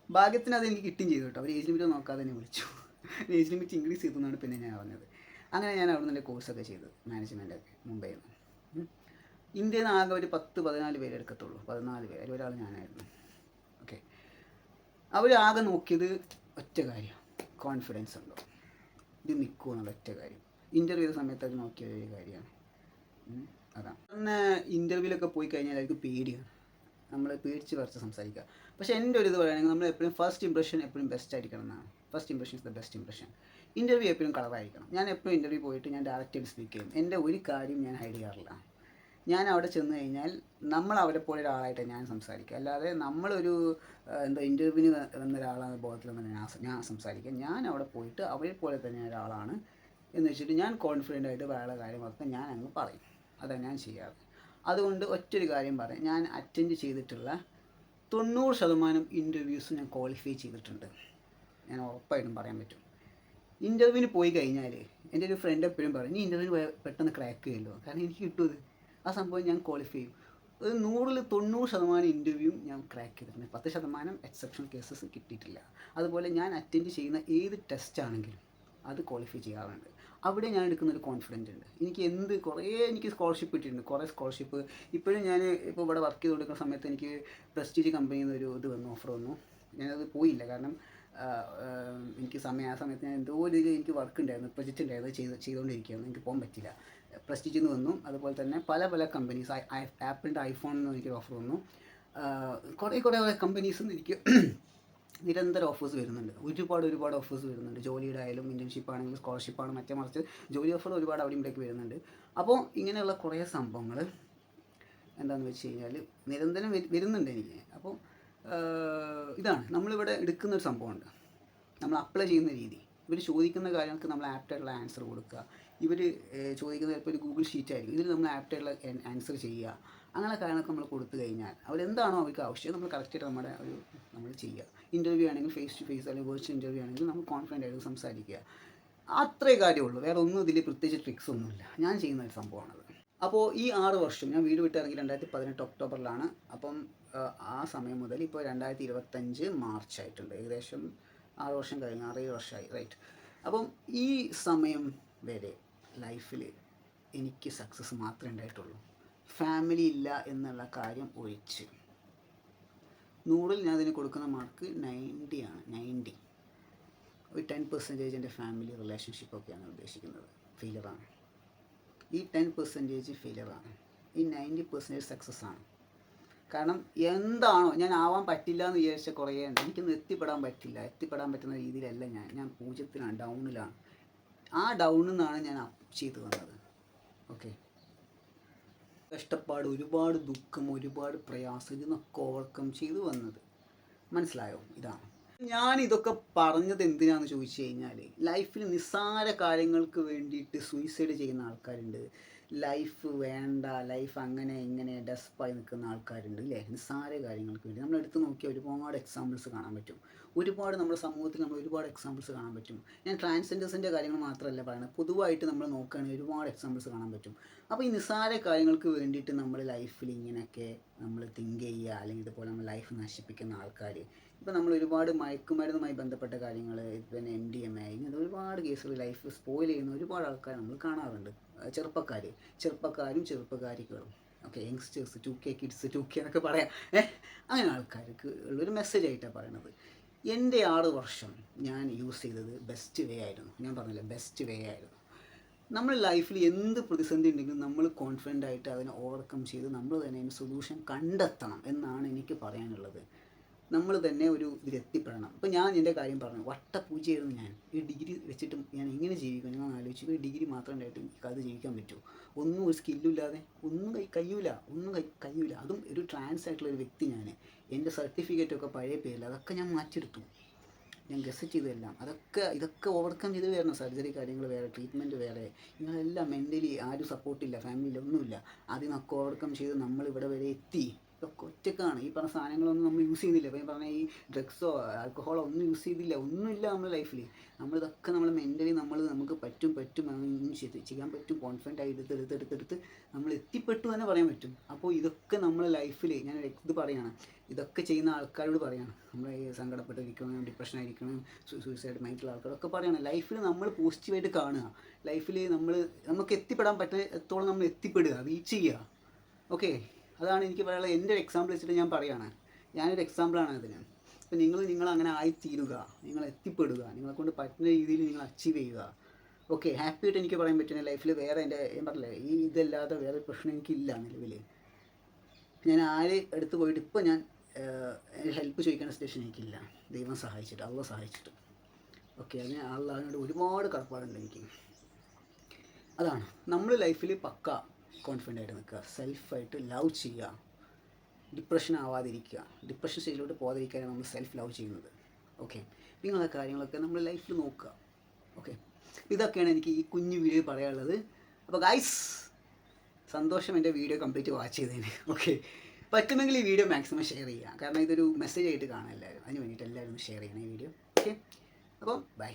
ഭാഗ്യത്തിന് അത് എനിക്ക് കിട്ടുകയും ചെയ്തു കേട്ടോ. അവർ ഏജ് ലിമിറ്റ് നോക്കാതെ തന്നെ വിളിച്ചു. ഏജ് ലിമിറ്റ് ഇൻക്രീസ് ചെയ്തു എന്നാണ് പിന്നെ ഞാൻ അറിഞ്ഞത്. അങ്ങനെ ഞാൻ അവിടെ നിന്ന് കോഴ്സൊക്കെ ചെയ്തു, മാനേജ്മെൻറ്റൊക്കെ മുംബൈയിൽ നിന്ന്. ഇന്ത്യയിൽ നിന്ന് ആകെ ഒരു 10-14 പേര് എടുക്കത്തുള്ളൂ. 14 പേര്, അതിലൊരാൾ ഞാനായിരുന്നു. ഓക്കെ, അവർ ആകെ നോക്കിയത് ഒറ്റ കാര്യം, കോൺഫിഡൻസ് ഉണ്ടോ, ഇത് നിൽക്കുമോ എന്നുള്ള ഒറ്റ കാര്യം. ഇൻ്റർവ്യൂ ചെയ്ത സമയത്ത് അവർ നോക്കിയ ഒരു കാര്യമാണ്. അതാണ്. പിന്നെ ഇൻ്റർവ്യൂവിലൊക്കെ പോയി കഴിഞ്ഞാൽ അവർക്ക് പേടിയാണ്, നമ്മൾ പേടിച്ച് പറിച്ച് സംസാരിക്കുക. പക്ഷേ എൻ്റെ ഒരു ഇത് പറയുകയാണെങ്കിൽ, നമ്മൾ എപ്പോഴും ഫസ്റ്റ് ഇംപ്രഷൻ എപ്പോഴും ബെസ്റ്റ് ആയിരിക്കണം എന്നാണ്. First impression is the best impression. Interview എപ്പോഴും കളറായിരിക്കണം. ഞാൻ എപ്പോഴും ഇൻ്റർവ്യൂ പോയിട്ട് ഞാൻ ഡയറക്റ്റായിട്ട് സ്പീക്ക് ചെയ്യും. എൻ്റെ ഒരു കാര്യം ഞാൻ ഹൈഡ് ചെയ്യാറില്ല. ഞാൻ അവിടെ ചെന്ന് കഴിഞ്ഞാൽ നമ്മൾ അവരെ പോലെ ഒരാളായിട്ട് ഞാൻ സംസാരിക്കുക, അല്ലാതെ നമ്മളൊരു ഇൻ്റർവ്യൂവിന് വന്ന ഒരാളാണ് ബോധത്തിലൊന്നും ഞാൻ സംസാരിക്കുക. ഞാൻ അവിടെ പോയിട്ട് അവരെ പോലെ തന്നെ ഒരാളാണ് എന്ന് വെച്ചിട്ട് ഞാൻ കോൺഫിഡൻ്റ് ആയിട്ട് വേറെ കാര്യങ്ങളൊക്കെ ഞാൻ അങ്ങ് പറയും. അതാണ് ഞാൻ ചെയ്യാറ്. അതുകൊണ്ട് ഒറ്റൊരു കാര്യം പറയാം, ഞാൻ അറ്റൻഡ് ചെയ്തിട്ടുള്ള 90% ഇൻ്റർവ്യൂസ് ഞാൻ ക്വാളിഫൈ ചെയ്തിട്ടുണ്ട്. ഞാൻ ഉറപ്പായിട്ടും പറയാൻ പറ്റും. ഇൻ്റർവ്യൂവിന് പോയി കഴിഞ്ഞാൽ എൻ്റെ ഒരു ഫ്രണ്ട് എപ്പോഴും പറയും, നീ ഇൻ്റർവ്യൂവിന് പെട്ടെന്ന് ക്രാക്ക് ചെയ്യുമല്ലോ. കാരണം എനിക്ക് കിട്ടുമത്, ആ സംഭവം ഞാൻ ക്വാളിഫൈ ചെയ്യും. ഒരു 100-ൽ 90% ഇൻ്റർവ്യൂവും ഞാൻ ക്രാക്ക് ചെയ്തിട്ടുണ്ട്. 10% എക്സെപ്ഷണൽ കേസസ് കിട്ടിയിട്ടില്ല. അതുപോലെ ഞാൻ അറ്റൻഡ് ചെയ്യുന്ന ഏത് ടെസ്റ്റ് ആണെങ്കിലും അത് ക്വാളിഫൈ ചെയ്യാറുണ്ട്. അവിടെ ഞാൻ എടുക്കുന്നൊരു കോൺഫിഡൻറ്റ് ഉണ്ട്. എനിക്ക് സ്കോളർഷിപ്പ് കിട്ടിയിട്ടുണ്ട്, കുറേ സ്കോളർഷിപ്പ്. ഇപ്പോഴും ഇപ്പോൾ ഇവിടെ വർക്ക് ചെയ്ത് കൊടുക്കുന്ന സമയത്ത് എനിക്ക് പ്രസ്റ്റീജ് കമ്പനിയിൽ നിന്ന് ഒരു ഇത് വന്നു, ഓഫർ വന്നു. ഞാനത് പോയില്ല, കാരണം എനിക്ക് ആ സമയത്ത് ഞാൻ എന്തോ ഒരു എനിക്ക് വർക്ക് ഉണ്ടായിരുന്നു, പ്രൊജക്റ്റ് ഉണ്ടായിരുന്നു, ചെയ്തുകൊണ്ടിരിക്കുകയായിരുന്നു, എനിക്ക് പോകാൻ പറ്റില്ല. പ്രസ്റ്റീജിൽ നിന്ന് വന്നു. അതുപോലെ തന്നെ പല കമ്പനീസ്, ആപ്പിളിൻ്റെ ഐഫോണിൽ നിന്ന് എനിക്കൊരു ഓഫർ വന്നു. കുറേ കമ്പനീസിൽ നിന്ന് എനിക്ക് നിരന്തരം ഓഫേഴ്സ് വരുന്നുണ്ട്. ഒരുപാട് ഓഫേഴ്സ് വരുന്നുണ്ട്. ജോലിയുടെ ആയാലും, ഇന്റേൺഷിപ്പ് ആണെങ്കിലും, സ്കോളർഷിപ്പാണ്, മറിച്ച് ജോലി ഓഫർ ഒരുപാട് അവിടെ ഇവിടേക്ക് വരുന്നുണ്ട്. അപ്പോൾ ഇങ്ങനെയുള്ള കുറേ സംഭവങ്ങൾ എന്താണെന്ന് വെച്ച് കഴിഞ്ഞാൽ നിരന്തരം വരുന്നുണ്ട് എനിക്ക്. അപ്പോൾ ഇതാണ് നമ്മളിവിടെ എടുക്കുന്നൊരു സംഭവമുണ്ട്, നമ്മൾ അപ്ലൈ ചെയ്യുന്ന രീതി. ഇവർ ചോദിക്കുന്ന കാര്യങ്ങൾക്ക് നമ്മൾ ആപ്റ്റായിട്ടുള്ള ആൻസർ കൊടുക്കുക. ഇവർ ചോദിക്കുന്ന ചിലപ്പോൾ ഒരു ഗൂഗിൾ ഷീറ്റ് ആയിരിക്കും, ഇതിൽ നമ്മൾ ആപ്റ്റായിട്ടുള്ള ആൻസർ ചെയ്യുക. അങ്ങനെ കാര്യങ്ങളൊക്കെ നമ്മൾ കൊടുത്തു കഴിഞ്ഞാൽ അവരെന്താണോ അവർക്ക് ആവശ്യം നമ്മൾ കറക്റ്റായിട്ട് നമ്മൾ ചെയ്യുക. ഇൻ്റർവ്യൂ ആണെങ്കിൽ ഫേസ് ടു ഫേസ് അല്ലെങ്കിൽ വെർച്വൽ ഇൻ്റർവ്യൂ ആണെങ്കിൽ നമ്മൾ കോൺഫിഡൻ്റ് ആയിട്ട് സംസാരിക്കുക. അത്രേ കാര്യമുള്ളൂ, വേറെ ഒന്നും ഇതിൽ പ്രത്യേകിച്ച് ട്രിക്സ് ഒന്നുമില്ല. ഞാൻ ചെയ്യുന്ന ഒരു സംഭവമാണത്. അപ്പോൾ ഈ 6 വർഷം ഞാൻ വീട് വിട്ടിറങ്ങി 2018 ഒക്ടോബറിലാണ്. അപ്പം ആ സമയം മുതൽ ഇപ്പോൾ 2025 മാർച്ച് ആയിട്ടുണ്ട്. ഏകദേശം 6 വർഷം കഴിഞ്ഞ് 6-7 വർഷമായി, റൈറ്റ്. അപ്പം ഈ സമയം വരെ ലൈഫിൽ എനിക്ക് സക്സസ് മാത്രമേ ഉണ്ടായിട്ടുള്ളൂ. ഫാമിലി ഇല്ല എന്നുള്ള കാര്യം ഒഴിച്ച് 100-ൽ ഞാൻ അതിന് കൊടുക്കുന്ന മാർക്ക് 90 ആണ്. 90. ഒരു 10% എൻ്റെ ഫാമിലി റിലേഷൻഷിപ്പൊക്കെയാണ് ഉദ്ദേശിക്കുന്നത്. ഫെയിലറാണ്. ഈ 10% ഫെയിലിയറാണ്, ഈ 90% സക്സസ് ആണ്. കാരണം എന്താണോ ഞാൻ ആവാൻ പറ്റില്ല എന്ന് വിചാരിച്ച കുറേ ഉണ്ട്, എനിക്കൊന്നും എത്തിപ്പെടാൻ പറ്റില്ല, എത്തിപ്പെടാൻ പറ്റുന്ന രീതിയിലല്ല ഞാൻ പൂജ്യത്തിലാണ്, ഡൗണിലാണ്. ആ ഡൗണിൽ നിന്നാണ് ഞാൻ അപ്പ് ചെയ്ത് വന്നത്. ഓക്കെ, കഷ്ടപ്പാട്, ഒരുപാട് ദുഃഖം, ഒരുപാട് പ്രയാസം, ഇതിനൊക്കെ ഓവർകം ചെയ്ത് വന്നത്. മനസ്സിലായോ? ഇതാണ് ഞാനിതൊക്കെ പറഞ്ഞത് എന്തിനാണെന്ന് ചോദിച്ചു കഴിഞ്ഞാൽ, ലൈഫിൽ നിസ്സാര കാര്യങ്ങൾക്ക് വേണ്ടിയിട്ട് സൂയിസൈഡ് ചെയ്യുന്ന ആൾക്കാരുണ്ട്, ലൈഫ് വേണ്ട, ലൈഫ് അങ്ങനെ ഇങ്ങനെ ഡെസ്പായി നിൽക്കുന്ന ആൾക്കാരുണ്ട് അല്ലേ, നിസ്സാര കാര്യങ്ങൾക്ക് വേണ്ടി. നമ്മൾ എടുത്ത് നോക്കിയാൽ ഒരുപാട് എക്സാമ്പിൾസ് കാണാൻ പറ്റും, ഒരുപാട് നമ്മുടെ സമൂഹത്തിൽ നമ്മൾ ഒരുപാട് എക്സാമ്പിൾസ് കാണാൻ പറ്റും. ഞാൻ ട്രാൻസ്ജെൻഡേഴ്സിൻ്റെ കാര്യങ്ങൾ മാത്രമല്ല പറയുന്നത്, പൊതുവായിട്ട് നമ്മൾ നോക്കുകയാണെങ്കിൽ ഒരുപാട് എക്സാമ്പിൾസ് കാണാൻ പറ്റും. അപ്പോൾ ഈ നിസ്സാര കാര്യങ്ങൾക്ക് വേണ്ടിയിട്ട് നമ്മൾ ലൈഫിൽ ഇങ്ങനെയൊക്കെ നമ്മൾ തിങ്ക് ചെയ്യുക, അല്ലെങ്കിൽ ഇതുപോലെ നമ്മൾ ലൈഫ് നശിപ്പിക്കുന്ന ആൾക്കാർ, ഇപ്പോൾ നമ്മൾ ഒരുപാട് മയക്കുമരുന്നുമായി ബന്ധപ്പെട്ട കാര്യങ്ങൾ, പിന്നെ MDMA, ഇങ്ങനത്തെ ഒരുപാട് കേസുകൾ ലൈഫ് സ്പോയിൽ ചെയ്യുന്ന ഒരുപാട് ആൾക്കാർ നമ്മൾ കാണാറുണ്ട്. ചെറുപ്പക്കാരും ചെറുപ്പക്കാരികളും, okay, youngsters, 2K kids, 2K എന്നൊക്കെ പറയാം. അങ്ങനെ ആൾക്കാർക്ക് ഉള്ളൊരു മെസ്സേജ് ആയിട്ടാണ് പറയണത്. എൻ്റെ 6 വർഷം ഞാൻ യൂസ് ചെയ്തത് ബെസ്റ്റ് വേ ആയിരുന്നു. ഞാൻ പറഞ്ഞില്ല, ബെസ്റ്റ് വേ ആയിരുന്നു. നമ്മൾ ലൈഫിൽ എന്ത് പ്രതിസന്ധി ഉണ്ടെങ്കിലും നമ്മൾ കോൺഫിഡൻ്റ് ആയിട്ട് അതിനെ ഓവർകം ചെയ്ത് നമ്മൾ തന്നെ അതിന് സൊല്യൂഷൻ കണ്ടെത്തണം എന്നാണ് എനിക്ക് പറയാനുള്ളത്. നമ്മൾ തന്നെ ഒരു ഇതിലെത്തിപ്പെടണം. ഇപ്പോൾ ഞാൻ എൻ്റെ കാര്യം പറഞ്ഞു, വട്ടപൂജയായിരുന്നു ഞാൻ. ഈ ഡിഗ്രി വെച്ചിട്ട് ഞാൻ എങ്ങനെ ജീവിക്കും? ഞാൻ ആലോചിച്ചു, ഒരു ഡിഗ്രി മാത്രം ഉണ്ടായിട്ട് അത് ജീവിക്കാൻ പറ്റുമോ? ഒന്നും ഒരു സ്കില്ലില്ലാതെ ഒന്നും കഴിയൂല. അതും ഒരു ട്രാൻസ് ആയിട്ടുള്ള ഒരു വ്യക്തി ഞാൻ. എൻ്റെ സർട്ടിഫിക്കറ്റൊക്കെ പഴയ പേരിൽ, അതൊക്കെ ഞാൻ മാറ്റിയെടുത്തു. ഞാൻ ഗസ് ചെയ്തതെല്ലാം ഇതൊക്കെ ഓവർകം ചെയ്ത് വരണം. സർജറി കാര്യങ്ങൾ വേറെ, ട്രീറ്റ്മെൻറ്റ് വേറെ, ഇങ്ങളെല്ലാം മെൻ്റലി ആരും സപ്പോർട്ടില്ല, ഫാമിലിയിൽ ഒന്നുമില്ല. അതിനൊക്കെ ഓവർകം ചെയ്ത് നമ്മൾ ഇവിടെ വരെ എത്തി. ഇതൊക്കെ ഒറ്റക്കാണ്. ഈ പറഞ്ഞ സാധനങ്ങളൊന്നും നമ്മൾ യൂസ് ചെയ്യുന്നില്ല. അപ്പോൾ ഞാൻ പറഞ്ഞ ഈ ഡ്രഗ്സോ ആൽക്കഹോളോ ഒന്നും യൂസ് ചെയ്തില്ല, ഒന്നുമില്ല നമ്മുടെ ലൈഫിൽ. നമ്മളിതൊക്കെ നമ്മൾ മെൻ്റലി നമുക്ക് പറ്റും ചെയ്യാൻ പറ്റും, കോൺഫിഡൻ്റ് ആയി എടുത്തെടുത്ത് നമ്മൾ എത്തിപ്പെട്ടു തന്നെ പറയാൻ പറ്റും. അപ്പോൾ ഇതൊക്കെ നമ്മളെ ലൈഫിൽ ഞാൻ ഇത് പറയുകയാണ്, ഇതൊക്കെ ചെയ്യുന്ന ആൾക്കാരോട് പറയുകയാണ്, നമ്മൾ ഈ സങ്കടപ്പെട്ടിരിക്കണം, ഡിപ്രഷനായിരിക്കണം, സൂയിസൈഡ് മൈൻഡുള്ള ആൾക്കാരൊക്കെ പറയുകയാണ്, ലൈഫിൽ നമ്മൾ പോസിറ്റീവായിട്ട് കാണുക, ലൈഫിൽ നമുക്ക് എത്തിപ്പെടാൻ പറ്റുന്നിടത്തോളം നമ്മൾ എത്തിപ്പെടുക, റീച്ച് ചെയ്യുക. ഓക്കെ, അതാണ് എനിക്ക് പറയാനുള്ളത്. എൻ്റെ ഒരു എക്സാമ്പിൾ വെച്ചിട്ട് ഞാൻ പറയുകയാണ്, ഞാനൊരു എക്സാമ്പിളാണ് അതിന്. അപ്പോൾ നിങ്ങൾ അങ്ങനെ ആയിത്തീരുക, നിങ്ങൾ എത്തിപ്പെടുക, നിങ്ങളെക്കൊണ്ട് പറ്റുന്ന രീതിയിൽ നിങ്ങൾ അച്ചീവ് ചെയ്യുക. ഓക്കെ, ഹാപ്പി ആയിട്ട് എനിക്ക് പറയാൻ പറ്റുന്ന ലൈഫിൽ വേറെ ഞാൻ പറഞ്ഞില്ലേ, ഈ ഇതല്ലാതെ വേറെ പ്രശ്നം എനിക്കില്ല നിലവിൽ. ഞാൻ അടുത്ത് പോയിട്ട് ഇപ്പോൾ ഞാൻ ഹെൽപ്പ് ചോദിക്കേണ്ട സിറ്റുവേഷൻ എനിക്കില്ല, ദൈവം സഹായിച്ചിട്ട്, അള്ളാഹ് സഹായിച്ചിട്ട്. ഓക്കെ, അതിനോട് ഒരുപാട് കടപ്പാടുണ്ട് എനിക്ക്. അതാണ് നമ്മൾ ലൈഫിൽ പക്ക കോൺഫിഡൻ്റ് ആയിട്ട് നിൽക്കുക, സെൽഫായിട്ട് ലവ് ചെയ്യുക, ഡിപ്രഷൻ ആവാതിരിക്കുക, ഡിപ്രഷൻ സ്റ്റേജിലോട്ട് പോകാതിരിക്കാനാണ് നമ്മൾ സെൽഫ് ലവ് ചെയ്യുന്നത്. ഓക്കെ, ഇങ്ങനെയുള്ള കാര്യങ്ങളൊക്കെ നമ്മൾ ലൈഫിൽ നോക്കുക. ഓക്കെ, ഇതൊക്കെയാണ് എനിക്ക് ഈ കുഞ്ഞു വീഡിയോ പറയാനുള്ളത്. അപ്പോൾ ഗൈസ്, സന്തോഷം എൻ്റെ വീഡിയോ കംപ്ലീറ്റ് വാച്ച് ചെയ്തതിന്. ഓക്കെ, പറ്റുമെങ്കിൽ ഈ വീഡിയോ മാക്സിമം ഷെയർ ചെയ്യുക, കാരണം ഇതൊരു മെസ്സേജ് ആയിട്ട് കാണാം എല്ലാവരും. അതിന് വേണ്ടിയിട്ട് എല്ലാവരും ഷെയർ ചെയ്യണം ഈ വീഡിയോ. ഓക്കെ, അപ്പം ബൈ.